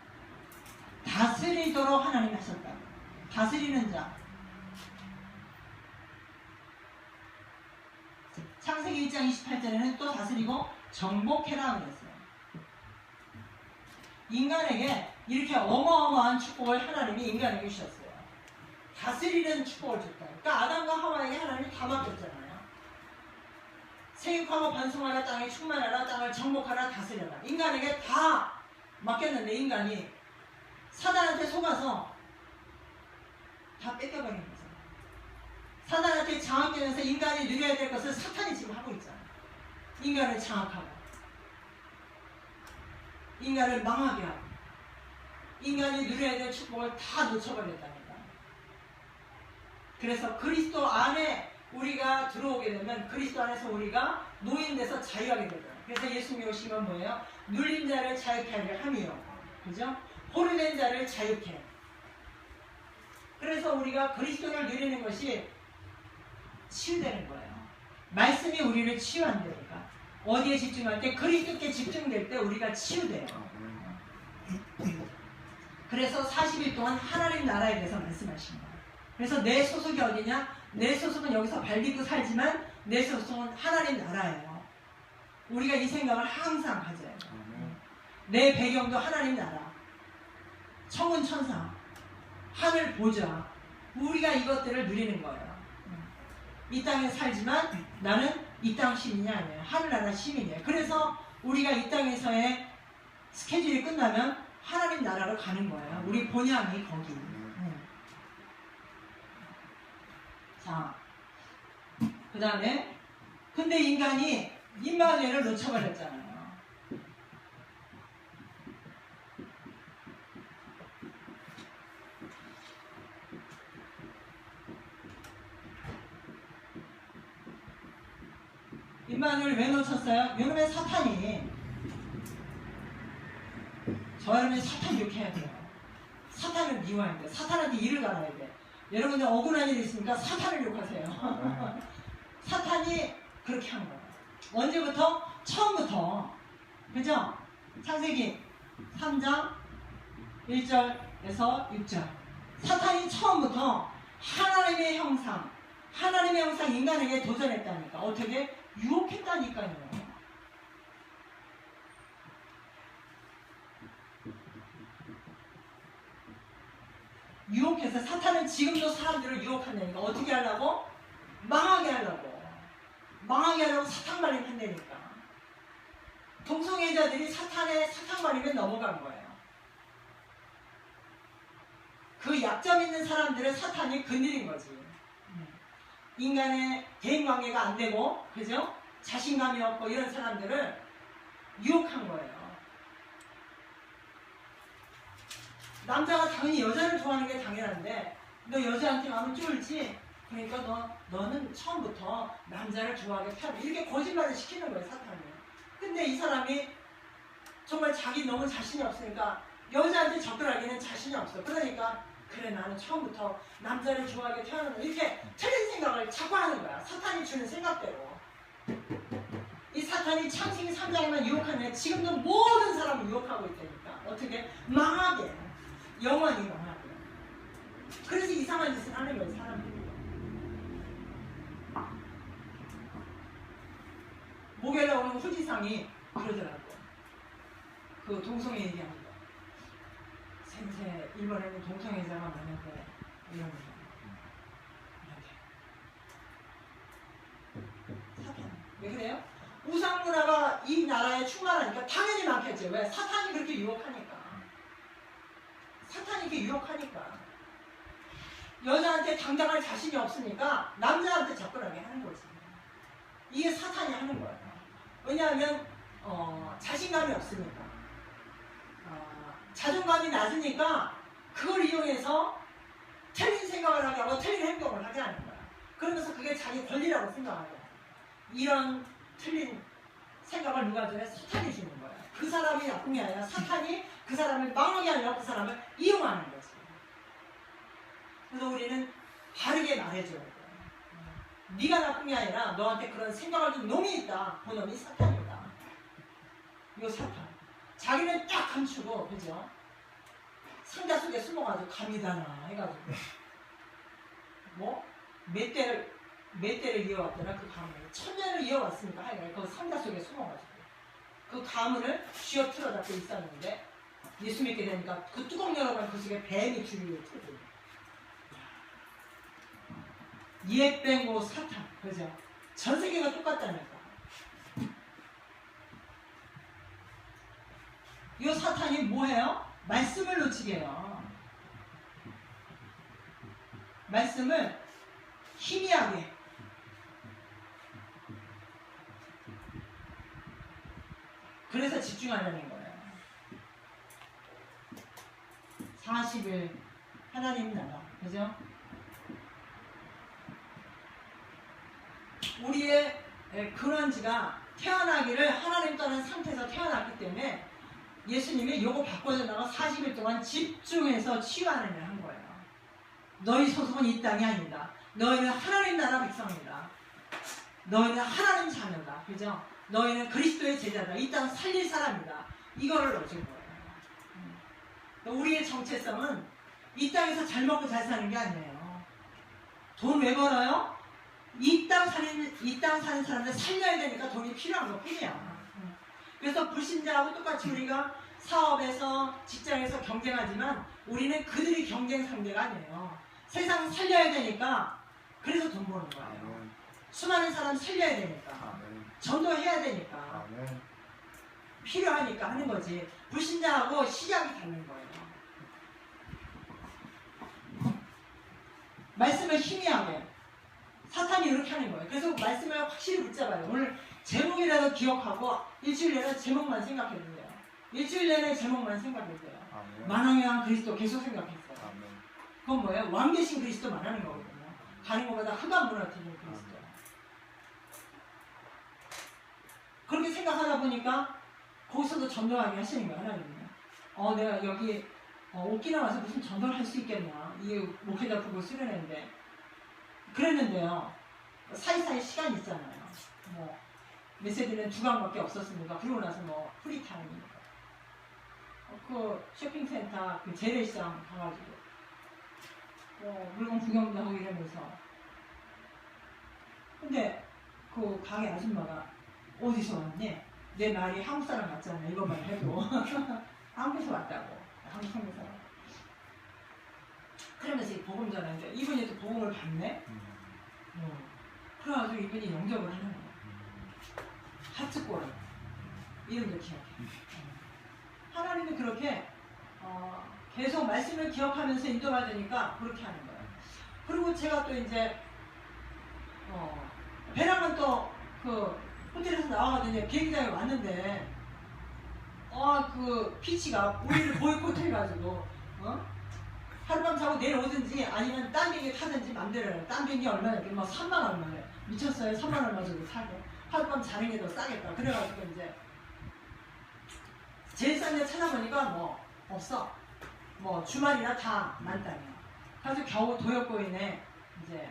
다스리도록 하나님이 하셨다. 다스리는 자. 창세기 1장 28절에는 또 다스리고 정복해라 그랬어요. 인간에게 이렇게 어마어마한 축복을 하나님이 인간에게 주셨어요. 다스리는 축복을 줬다. 그러니까 아담과 하와에게 하나님이 다 맡겼잖아요. 생육하고 번성하라, 땅에 충만하라, 땅을 정복하라, 다스려라. 인간에게 다 맡겼는데 인간이 사단한테 속아서 다 뺏겨버린 거죠. 사단한테 장악되면서 인간이 누려야 될 것을 사탄이 지금 하고 있잖아요. 인간을 장악하고 인간을 망하게 하고 인간이 누려야 될 축복을 다 놓쳐버렸다니까. 그래서 그리스도 안에 우리가 들어오게 되면 그리스도 안에서 우리가 노인돼서 자유하게 되잖아요. 그래서 예수님이 오신 건 뭐예요? 눌린 자를 자유케 하려 함이요. 그죠? 포로된 자를 자유케. 그래서 우리가 그리스도를 누리는 것이 치유되는 거예요. 말씀이 우리를 치유한다니까. 어디에 집중할 때? 그리스도께 집중될 때 우리가 치유돼요. 그래서 40일 동안 하나님 나라에 대해서 말씀하신 거예요. 그래서 내 소속이 어디냐? 내 소속은 여기서 발 딛고 살지만 내 소속은 하나님 나라예요. 우리가 이 생각을 항상 가져야 돼요. 내 배경도 하나님 나라, 천군 천사, 하늘 보좌, 우리가 이것들을 누리는 거예요. 이 땅에 살지만 나는 이 땅 시민이 아니에요. 하늘나라 시민이에요. 그래서 우리가 이 땅에서의 스케줄이 끝나면 하나님 나라로 가는 거예요. 우리 본향이 거기. 자, 그 다음에 근데 인간이 임마누엘을 놓쳐버렸잖아요. 임마누엘 왜 놓쳤어요? 여러분의 사탄이 저 여러분의 사탄 욕해야 돼요. 사탄을 미워해야 돼요. 사탄한테 일을 갈아야 돼. 여러분들 억울한 일이 있으니까 사탄을 욕하세요. 사탄이 그렇게 한 거예요. 언제부터? 처음부터. 그죠? 창세기 3장 1절에서 6절. 사탄이 처음부터 하나님의 형상 인간에게 도전했다니까. 어떻게? 유혹했다니까요. 유혹해서 사탄은 지금도 사람들을 유혹한다니까. 어떻게 하려고? 망하게 하려고 사탄 말림 한다니까. 동성애자들이 사탄의 사탄 말림에 넘어간 거예요. 그 약점 있는 사람들을 사탄이 건드린 거지. 인간의 대인관계가 안 되고, 그죠? 자신감이 없고 이런 사람들을 유혹한 거예요. 남자가 당연히 여자를 좋아하는 게 당연한데 너 여자한테 가면 쫄지? 그러니까 너는 처음부터 남자를 좋아하게 태어나. 이렇게 거짓말을 시키는 거예요, 사탄이. 근데 이 사람이 정말 자기 너무 자신이 없으니까 여자한테 접근하기는 자신이 없어. 그러니까 그래 나는 처음부터 남자를 좋아하게 태어난다. 이렇게 틀린 생각을 자꾸 하는 거야. 사탄이 주는 생각대로. 이 사탄이 창세기 3장에만 유혹하는 지금도 모든 사람을 유혹하고 있다니까. 어떻게? 망하게. 영원히 망하게. 그래서 이상한 짓을 하는 거예요, 사람들이. 목요일에 오는 후지상이 그러더라고. 그 동성애 얘기합니다. 생세 일본에는 동성애자가 많은데 이런 거. 사탄. 왜 그래요? 우상 문화가 이 나라에 충만하니까 당연히 많겠죠. 왜? 사탄이 그렇게 유혹하니까. 사탄이 이렇게 유혹하니까. 여자한테 당당할 자신이 없으니까 남자한테 접근하게 하는 거지. 이게 사탄이 하는 거예요. 왜냐하면 자신감이 없으니까. 자존감이 낮으니까 그걸 이용해서 틀린 생각을 하게 하고 틀린 행동을 하게 하는 거야. 그러면서 그게 자기 권리라고 생각하고 이런 틀린 생각을 누가 주냐? 사탄이 주는 거야. 그 사람이 나쁜 게 아니라 사탄이 그 사람을 망하게 하려고 그 사람을 이용하는 거지. 그래서 우리는 바르게 말해줘야 돼. 네가 나쁜 게 아니라 너한테 그런 생각을 준 놈이 있다. 그 놈이 사탄이다. 이거 사탄. 자기는 딱 감추고, 그죠? 상자 속에 숨어가지고 감이다나 해가지고 뭐 몇 대를 이어왔더라. 그 가문을 1000년을 이어왔으니까 하여간 그 상자 속에 숨어가지고 그 가문을 쥐어 틀어잡고 있었는데 예수 믿게 되니까 그 뚜껑 열어가면 그 속에 뱀이 줄을 틀고 예뺑고 사탄. 그죠? 전 세계가 똑같다니까. 이 사탄이 뭐해요? 말씀을 놓치게 해요. 말씀을 희미하게. 그래서 집중하려는 거예요. 40일 하나님 나라. 그죠? 우리의 근원지가 태어나기를 하나님 떠난 상태에서 태어났기 때문에 예수님이 요거 바꿔준다고 40일 동안 집중해서 치유하는 일을 한 거예요. 너희 소속은 이 땅이 아니다. 너희는 하나님 나라 백성이다. 너희는 하나님 자녀다. 그죠? 너희는 그리스도의 제자다. 이 땅 살릴 사람이다. 이거를 넣어준 거예요. 우리의 정체성은 이 땅에서 잘 먹고 잘 사는 게 아니에요. 돈 왜 벌어요? 이 땅 사는 사람들 살려야 되니까 돈이 필요한 거 뿐이야. 그래서 불신자하고 똑같이 우리가 사업에서 직장에서 경쟁하지만 우리는 그들이 경쟁 상대가 아니에요. 세상 살려야 되니까 그래서 돈 버는 거예요. 수많은 사람 살려야 되니까 전도해야 되니까 필요하니까 하는 거지. 불신자하고 시작이 다른 거예요. 말씀을 희미하게 사탄이 이렇게 하는 거예요. 그래서 말씀을 확실히 붙잡아요. 오늘 제목이라도 기억하고 일주일 내내 제목만 생각해주세요. 일주일 내내 제목만 생각해주세요. 만왕의 왕 그리스도 계속 생각했어요. 그건 뭐예요? 왕 대신 그리스도 말하는 거거든요. 다른 것보다 흑암 무너뜨리는 그리스도. 그렇게 생각하다 보니까 거기서도 전도하게 하시는 거예요. 하나님은. 내가 여기 오키나와서 무슨 전도를 할 수 있겠냐. 이게 목회자 부부 수련회인데 그랬는데요. 사이사이 시간이 있잖아요. 뭐 메시지는 2강밖에 없었으니까 그러고 나서 뭐 프리타임이니까 그 쇼핑센터 그 재래시장 가가지고 물건 구경도 하고 이러면서 근데 그 가게 아줌마가 어디서 왔니? 내 말이 한국 사람 같잖아. 이것만 해도 한국에서 왔다고. 한국 사람. 그러면서 이 복음 전하는데 이분이 또 복음을 받네. 그래가지고 이분이 영접을 하는 거야. 하츠꼬라 이름도 기억해. 하나님이 그렇게 계속 말씀을 기억하면서 인도받으니까 그렇게 하는 거예요. 그리고 제가 또 이제 배랑은 또 그 호텔에서 나와가지고 비행장에 왔는데 그 피치가 우리를 보이콧 해가지고 하룻밤 자고 내일 오든지 아니면 딴 비행기 타든지 맘대로 해요. 딴 비행기 얼마예요? 뭐 3만 얼마예요. 미쳤어요. 3만 얼마 주고 타고. 하룻밤 자는 게 더 싸겠다. 그래가지고 이제 제일 싼 데 찾아보니까 뭐 없어. 뭐 주말이나 다 만땅이야. 그래서 겨우 도역고인에 이제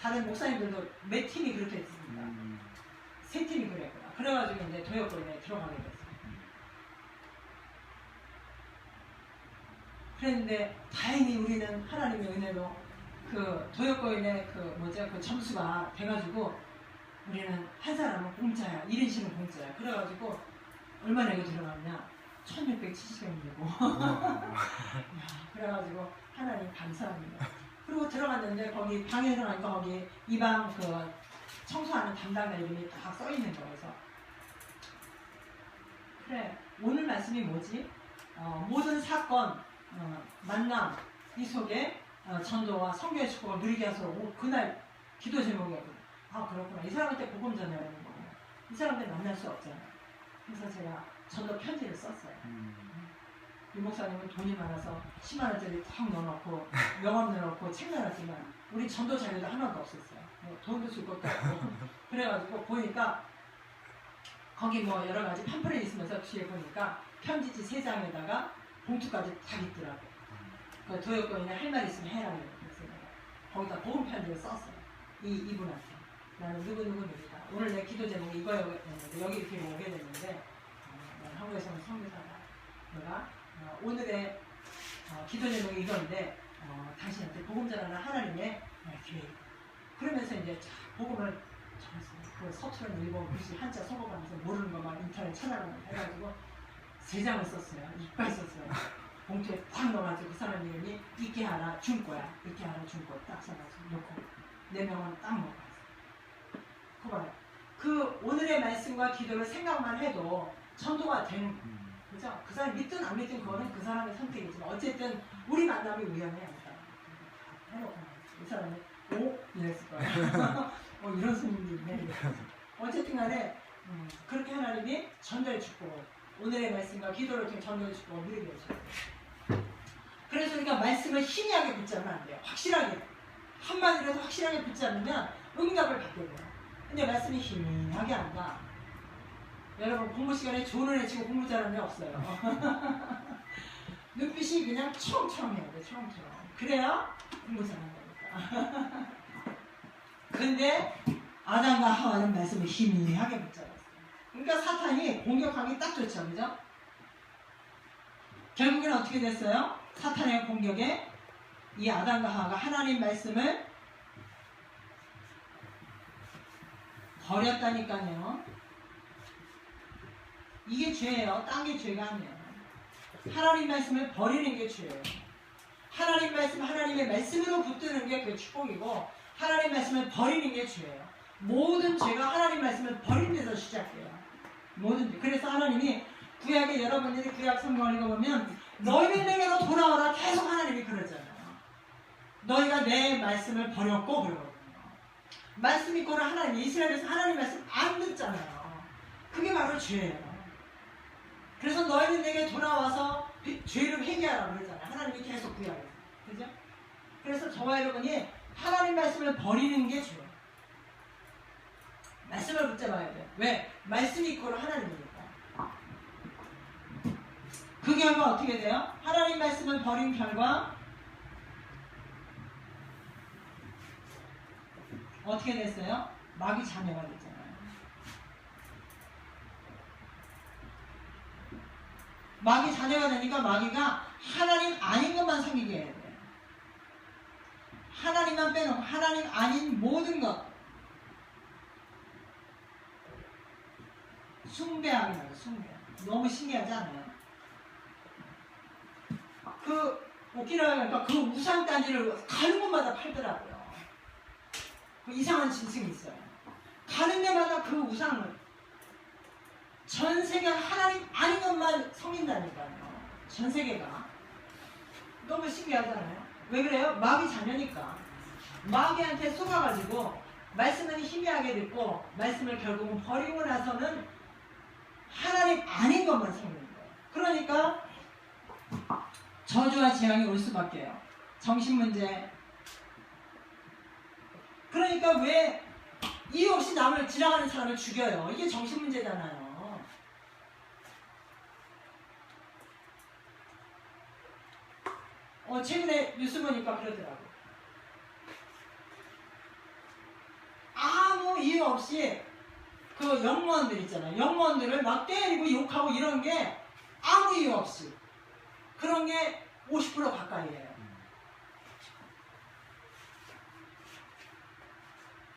다른 목사님들도 몇 팀이 그렇게 했습니다. 세 팀이 그랬구나. 그래가지고 이제 도역고인에 들어가게 됐어요. 그랬는데 다행히 우리는 하나님의 은혜로 그 도역고인의 그 점수가 돼가지고 우리는 한 사람은 공짜야. 1인실은 공짜야. 그래가지고 얼마 내고 들어갔냐? 1670원 내고. 그래가지고 하나님 감사합니다. 그리고 들어갔는데 거기 방에 들어가니까 거기 이 방 그 청소하는 담당자 이름이 딱 써있는 거여서 그래 오늘 말씀이 뭐지? 모든 사건 만남 이 속에 전도와 성교의 축복을 누리게 하소서. 그날 기도 제목이었거든요. 아 그렇구나. 이 사람한테 복음 전해야 되는 거예요. 이 사람한테 만날 수 없잖아요. 그래서 제가 전도 편지를 썼어요. 유 목사님은 돈이 많아서 10만 원짜리 탁 넣어놓고 명함 넣어놓고 책 넣어놨지만 우리 전도 자료도 하나도 없었어요. 뭐 돈도 줄 것도 없고 그래가지고 보니까 거기 뭐 여러 가지 팜플렛 있으면서 뒤에 보니까 편지지 3장에다가 봉투까지 다 있더라고요. 그 도역고인에 할 말 있으면 해라 그래서 거기다 복음 편지를 썼어요. 이분한테 나는 누구누구입니다. 오늘 내 기도 제목이 이거였는데 여기 이렇게 오게 됐는데 나는 한국에서는 선교사다. 내가 오늘의 기도 제목이 이건데 당신한테 복음 전하는 하나님의 기회. 그러면서 이제 복음을 적었어요. 그 서투른 일본 글씨 한자 적어가면서 모르는 것만 인터넷 찾아가면서 해가지고 3장을 썼어요. 이빨 썼어요. 봉투에 탁 넣어가지고 그 사람 이름이 있게 하나 준 거야. 있게 하나 준 거 딱 써가지고 놓고 4명은 딱 놓고 왔어요. 그거 봐요. 그 오늘의 말씀과 기도를 생각만 해도 전도가 되는 거예요. 그죠? 그 사람이 믿든 안 믿든 그거는 그 사람의 선택이지만 어쨌든 우리 만남이 우연해 아니다. 해놓고 이 사람이 오? 이랬을 거야. 이런 스님이 있네. 어쨌든 간에 그렇게 하나님이 전도의 축복을 오늘의 말씀과 기도를 통해 전도의 축복을 누리게 해주세요. 그래서 우리가 말씀을 희미하게 붙잡으면 안 돼요. 확실하게 한마디라도 확실하게 붙잡으면 응답을 받게 돼요. 근데 말씀이 희미하게 안 가. 여러분 공부 시간에 조를 해치고 공부 잘하는 애 없어요. 눈빛이 그냥 초롱초롱 해야 돼. 초롱초롱. 그래야 공부 잘하는 거니까. 근데 아담과 하와는 말씀을 희미하게 붙잡았어요. 그러니까 사탄이 공격하기 딱 좋죠. 그죠? 결국엔 어떻게 됐어요? 사탄의 공격에 이 아담과 하와가 하나님 말씀을 버렸다니까요. 이게 죄예요. 딴 게 죄가 아니에요. 하나님 말씀을 버리는 게 죄예요. 하나님 말씀, 하나님의 말씀으로 붙드는 게 그 축복이고 하나님 말씀을 버리는 게 죄예요. 모든 죄가 하나님 말씀을 버린 데서 시작해요. 모든 죄. 그래서 하나님이 구약에 여러분들이 구약 성경을 읽어보면 너희는 내게로 돌아오라 계속 하나님이 그러잖아요. 너희가 내 말씀을 버렸고 그러거든요. 말씀 있고는 하나님, 이스라엘에서 하나님 말씀 안 듣잖아요. 그게 바로 죄예요. 그래서 너희는 내게 돌아와서 죄를 회개하라고 그러잖아요. 하나님이 계속 구약에서. 그죠? 그래서 저와 여러분이 하나님 말씀을 버리는 게 죄예요. 말씀을 붙잡아야 돼요. 왜? 말씀이 있고는 하나님이니까. 그 결과 어떻게 돼요? 하나님 말씀을 버린 결과 어떻게 됐어요? 마귀 자녀가 됐잖아요. 마귀 자녀가 되니까 마귀가 하나님 아닌 것만 섬기게 해야 돼요. 하나님만 빼놓고 하나님 아닌 모든 것 숭배하게 하죠. 숭배. 너무 신기하지 않아요? 웃기라니까 그 우상 단지를 가는 곳마다 팔더라고요. 그 이상한 짐승이 있어요. 가는 데마다 그 우상을 전 세계 하나님 아닌 것만 섬긴다니까요. 전 세계가. 너무 신기하잖아요. 왜 그래요? 마귀 자녀니까. 마귀한테 속아가지고 말씀은 희미하게 듣고 말씀을 결국은 버리고 나서는 하나님 아닌 것만 섬기는 거예요. 그러니까 저주와 재앙이 올 수밖에요. 정신문제. 그러니까 왜 이유 없이 남을 지나가는 사람을 죽여요? 이게 정신문제잖아요. 최근에 뉴스 보니까 그러더라고. 아무 이유 없이 그 영무원들 있잖아요. 영무원들을 막 때리고 욕하고 이런 게 아무 이유 없이. 그런 게 50% 가까이에요.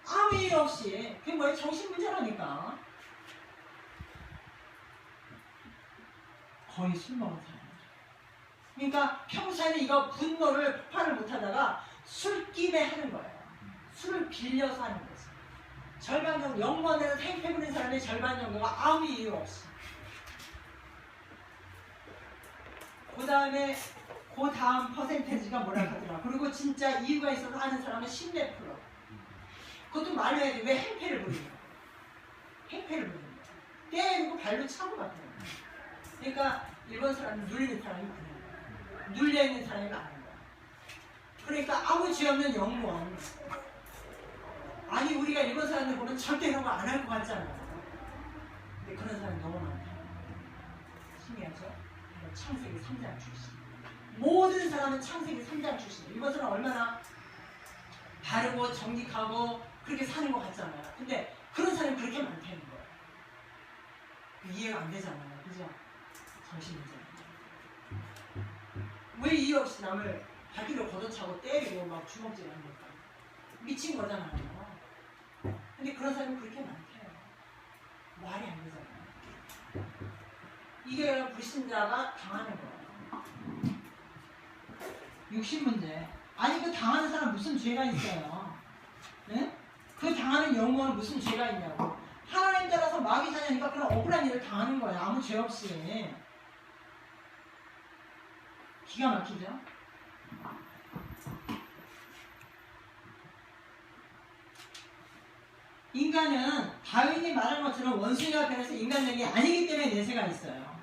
아무 이유 없이. 그게 뭐예요? 정신문제라니까. 거의 술 먹은 사람. 그러니까 평소에는 이거 분노를 폭발을 못하다가 술김에 하는 거예요. 술을 빌려서 하는 거지. 절반 정도, 영무원에는 행패 부린 사람의 절반 정도가 아무 이유 없이. 그 다음에 그 다음 퍼센테이지가 뭐라 하더라. 그리고 진짜 이유가 있어서 하는 사람은 10몇 프로. 그것도 말로 해야지. 왜 행패를 부리는 거야? 행패를 부리는 거야. 때리고 발로 차고 같은 거야. 그러니까 일본 사람은 눌리는 사람이 많은 거야. 눌려있는 사람이 많은 거야. 그러니까 아무 죄 없는 영무원. 아니 우리가 일본 사람들 보면 절대 이런 거 안 할 것 같잖아. 근데 그런 사람이 너무 많다. 신기하죠? 창세기 3장 출신. 모든 사람은 창세기 3장 출신. 일본 사람 얼마나 바르고 정직하고 그렇게 사는 것 같잖아요. 근데 그런 사람이 그렇게 많다는 거예요. 이해가 안 되잖아요. 그죠? 정신문제. 왜 이유 없이 남을 발길로 걷어차고 때리고 막 주먹질 합니까? 미친 거잖아요. 근데 그런 사람이 그렇게 많대요. 말이 안 되잖아요. 이게 불신자가 당하는 거예요. 육신문제. 아니 그 당하는 사람 무슨 죄가 있어요? 네? 그 당하는 영혼은 무슨 죄가 있냐고. 하나님 따라서 마귀 자녀니까 그런 억울한 일을 당하는 거예요. 아무 죄 없이. 기가 막히죠? 인간은 다윈이 말한 것처럼 원숭이가 변해서 인간력이 아니기 때문에 내세가 있어요.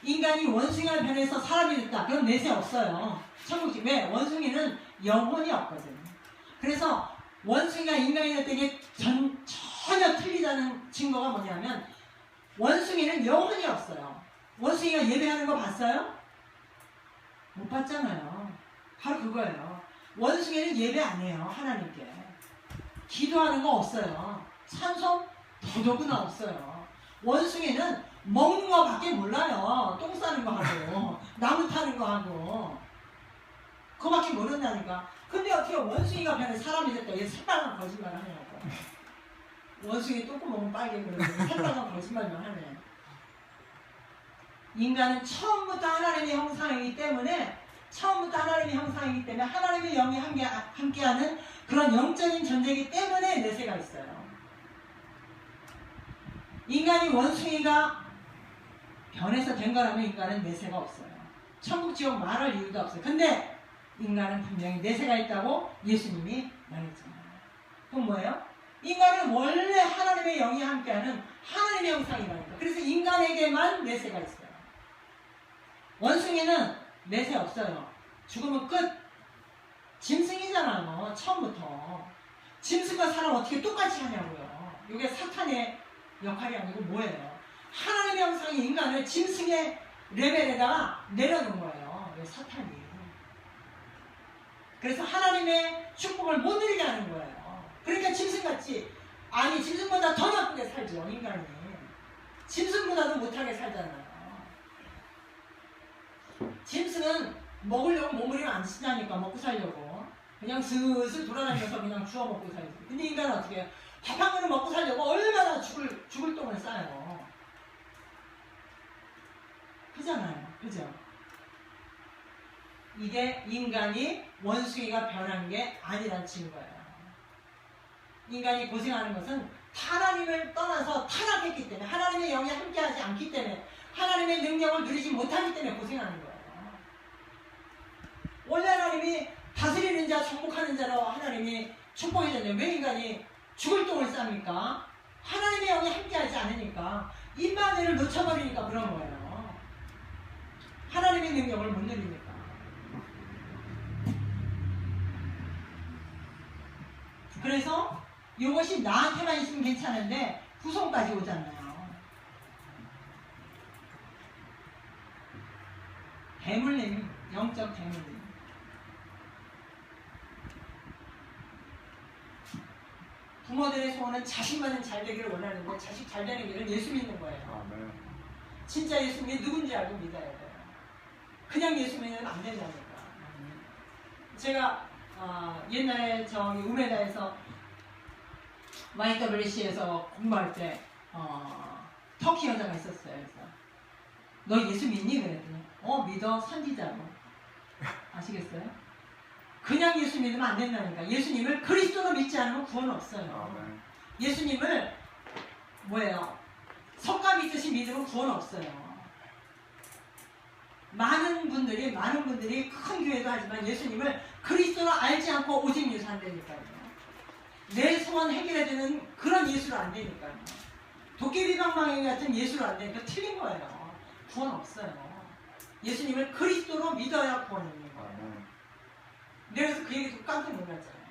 인간이 원숭이가 변해서 사람이 됐다. 그건 내세 없어요. 천국지. 왜? 원숭이는 영혼이 없거든. 그래서 원숭이가 인간이 될 때 이게 전혀 틀리다는 증거가 뭐냐면 원숭이는 영혼이 없어요. 원숭이가 예배하는 거 봤어요? 못 봤잖아요. 바로 그거예요. 원숭이는 예배 안 해요. 하나님께. 기도하는 거 없어요. 찬송 더더구나 없어요. 원숭이는 먹는 거 밖에 몰라요. 똥 싸는 거 하고 나무 타는 거 하고 그거밖에 모른다니까. 근데 어떻게 원숭이가 변해 사람이 됐다. 얘 새빨간 거짓말을 하냐고. 원숭이 똥구멍은 빨개 그러고 새빨간 거짓말만 하네. 인간은 처음부터 하나님의 형상이기 때문에 하나님의 영이 함께하는 그런 영적인 존재이기 때문에 내세가 있어요. 인간이 원숭이가 변해서 된 거라면 인간은 내세가 없어요. 천국 지옥 말할 이유도 없어요. 근데 인간은 분명히 내세가 있다고 예수님이 말했잖아요. 그건 뭐예요? 인간은 원래 하나님의 영이 함께하는 하나님의 형상이라니까. 그래서 인간에게만 내세가 있어요. 원숭이는 내세 없어요. 죽으면 끝. 짐승이잖아요. 처음부터. 짐승과 사람 어떻게 똑같이 하냐고요. 이게 사탄의 역할이 아니고 뭐예요? 하나님의 형상이 인간을 짐승의 레벨에다가 내려놓은 거예요. 사탄이. 그래서 하나님의 축복을 못 누리게 하는 거예요. 그러니까 짐승같이, 아니 짐승보다 더 나쁘게 살죠. 인간이. 짐승보다도 못하게 살잖아요. 짐승은 먹으려고 몸부림 안 치냐니까. 먹고 살려고 그냥 슬슬 돌아다니면서 그냥 주워 먹고 살지. 근데 인간은 어떻게 해요? 밥 한 그릇 먹고 살려고 얼마나 죽을 똥을 싸요. 그잖아요. 그죠? 이게 인간이 원숭이가 변한 게 아니란 증거예요. 인간이 고생하는 것은 하나님을 떠나서 타락했기 때문에, 하나님의 영이 함께하지 않기 때문에, 하나님의 능력을 누리지 못하기 때문에 고생하는 거예요. 원래 하나님이 다스리는 자, 정복하는 자로 하나님이 축복해줬는데 왜 인간이 죽을 똥을 쌉니까? 하나님의 영이 함께하지 않으니까, 임마누엘을 놓쳐버리니까 그런 거예요. 하나님의 능력을 못 누리니까. 그래서 이것이 나한테만 있으면 괜찮은데 후손까지 오잖아요. 대물림, 영적 대물림. 부모들의 소원은 자식만은 잘 되기를 원하는데 자식 잘 되는 길은 예수 믿는 거예요. 아멘. 진짜 예수님이 누군지 알고 믿어야 돼요. 그냥 예수 믿으면 안 된다니까. 제가 옛날에 저기 우메다에서 YWC에서 공부할 때 터키 여자가 있었어요. 그래서 너 예수 믿니? 그랬더니 믿어. 선지자로. 아시겠어요? 그냥 예수 믿으면 안 된다니까. 예수님을 그리스도로 믿지 않으면 구원 없어요. 아멘. 예수님을 석가 믿듯이 믿으면 구원 없어요. 많은 분들이 큰 교회도 하지만 예수님을 그리스도로 알지 않고 오직 예수 안 되니까요. 내 소원 해결해주는 그런 예수로 안 되니까요. 도깨비 방망이 같은 예수로 안 되니까 틀린 거예요. 구원 없어요. 예수님을 그리스도로 믿어야 구원이 있는 거예요. 그래서 그 얘기 듣고 깜짝 놀랐잖아요.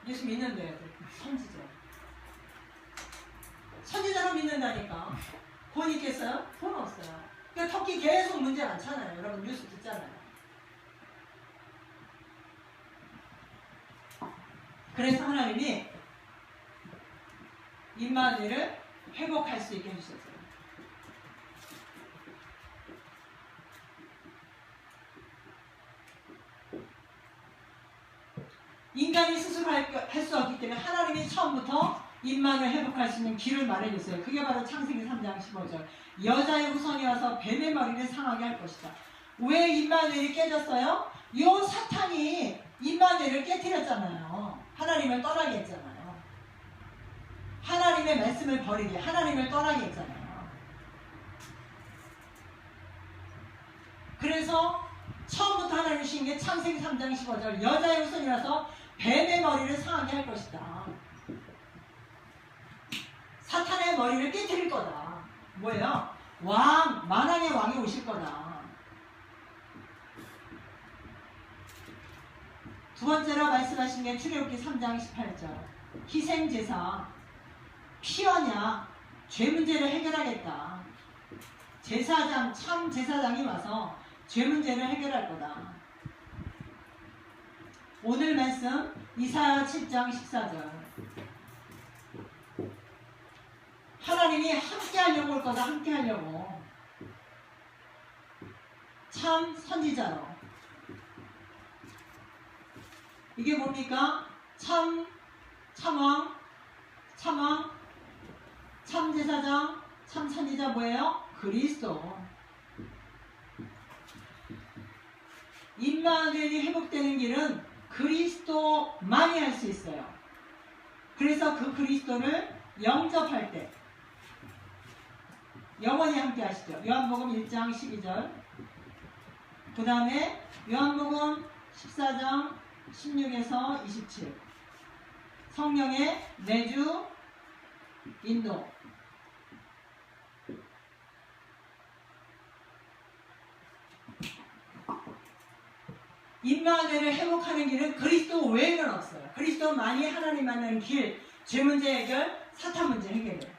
예수 믿는데 선지자로 믿는다니까 구원 있겠어요? 구원 없어요. 그러니까 터키 계속 문제 많잖아요. 여러분 뉴스 듣잖아요. 그래서 하나님이 임마누엘을 회복할 수 있게 해주셨어요. 인간이 스스로 할 수 없기 때문에 하나님이 처음부터 임마누엘 회복할 수 있는 길을 말해줬어요. 그게 바로 창세기 3장 15절. 여자의 후손이 와서 뱀의 머리를 상하게 할 것이다. 왜 임마누엘이 깨졌어요? 요 사탄이 임마누엘을 깨뜨렸잖아요. 하나님을 떠나게 했잖아요. 하나님의 말씀을 버리게, 하나님을 떠나게 했잖아요. 그래서 처음부터 하나님 주신 게 창세기 3장 15절. 여자의 후손이라서 뱀의 머리를 상하게 할 것이다. 사탄의 머리를 깨뜨릴 거다. 뭐예요? 만왕의 왕이 오실 거다. 두 번째로 말씀하신 게 출애굽기 3장 18절. 희생제사, 피언약, 죄 문제를 해결하겠다. 참 제사장이 와서 죄 문제를 해결할 거다. 오늘 말씀 이사야 7장 14절. 하나님이 함께 하려고 올 거다. 함께 하려고. 참 선지자로. 이게 뭡니까? 참왕, 참 제사장, 참 선지자 뭐예요? 그리스도. 임마누엘이 회복되는 길은 그리스도만이 할 수 있어요. 그래서 그 그리스도를 영접할 때 영원히 함께 하시죠. 요한복음 1장 12절. 그 다음에 요한복음 14장 16에서 27. 성령의 내주 인도. 임마누엘을 회복하는 길은 그리스도 외에는 없어요. 그리스도만이 하나님 만나는 길, 죄 문제 해결, 사탄 문제 해결이에요.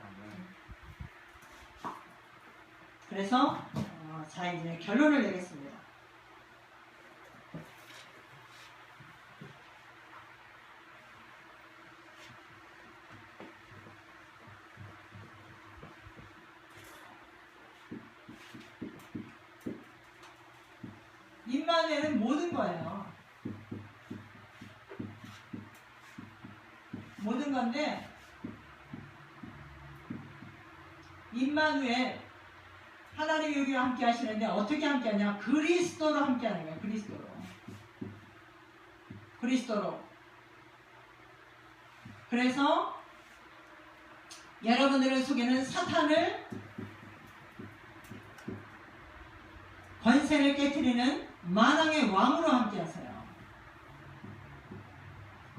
그래서 자 이제 결론을 내겠습니다. 임마누엘은 모든 거예요. 모든 건데 임마누엘 하나님이 우리와 함께 하시는데 어떻게 함께 하냐? 그리스도로 함께 하는 거예요. 그리스도로. 그래서 여러분들 속에는 사탄을 권세를 깨트리는 만왕의 왕으로 함께 하세요.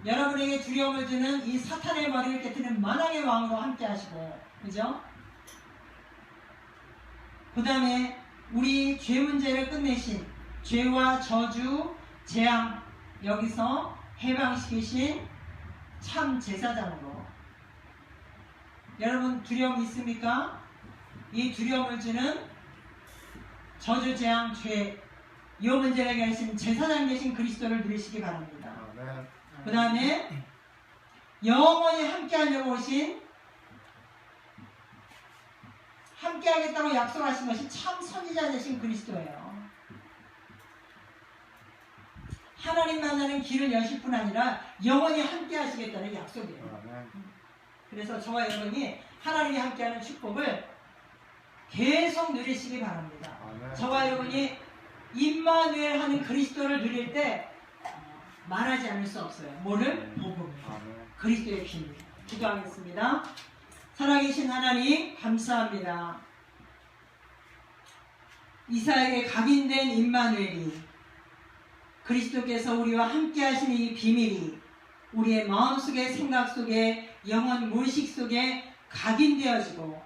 여러분에게 두려움을 주는 이 사탄의 머리를 깨트리는 만왕의 왕으로 함께 하시고, 그죠? 그 다음에 우리 죄 문제를 끝내신 죄와 저주, 재앙, 여기서 해방시키신 참 제사장으로. 여러분 두려움 있습니까? 이 두려움을 주는 저주, 재앙, 죄, 이 문제를 해결하신 제사장 되신 그리스도를 누리시기 바랍니다. 아멘. 그 다음에 영원히 함께하려고 오신, 함께하겠다고 약속하신 것이 참 선지자 되신 그리스도예요. 하나님 만나는 길을 여실 뿐 아니라 영원히 함께하시겠다는 약속이에요. 아멘. 그래서 저와 여러분이 하나님이 함께하는 축복을 계속 누리시기 바랍니다. 아멘. 저와 여러분이 임마누엘 하는 그리스도를 누릴 때 말하지 않을 수 없어요. 뭐를? 복음. 아멘. 그리스도의 비밀. 기도하겠습니다. 살아계신 하나님 감사합니다. 이사에게 각인된 임마누엘이, 그리스도께서 우리와 함께 하시는 이 비밀이 우리의 마음속에, 생각 속에, 영혼 무의식 속에 각인되어지고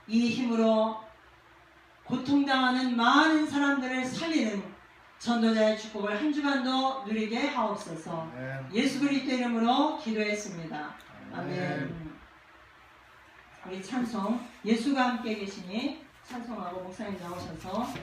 이 힘으로 고통당하는 많은 사람들을 살리는 전도자의 축복을 한 주간도 누리게 하옵소서. 아멘. 예수 그리스도 이름으로 기도했습니다. 아멘. 우리 찬송, 예수가 함께 계시니 찬송하고 목사님 나오셔서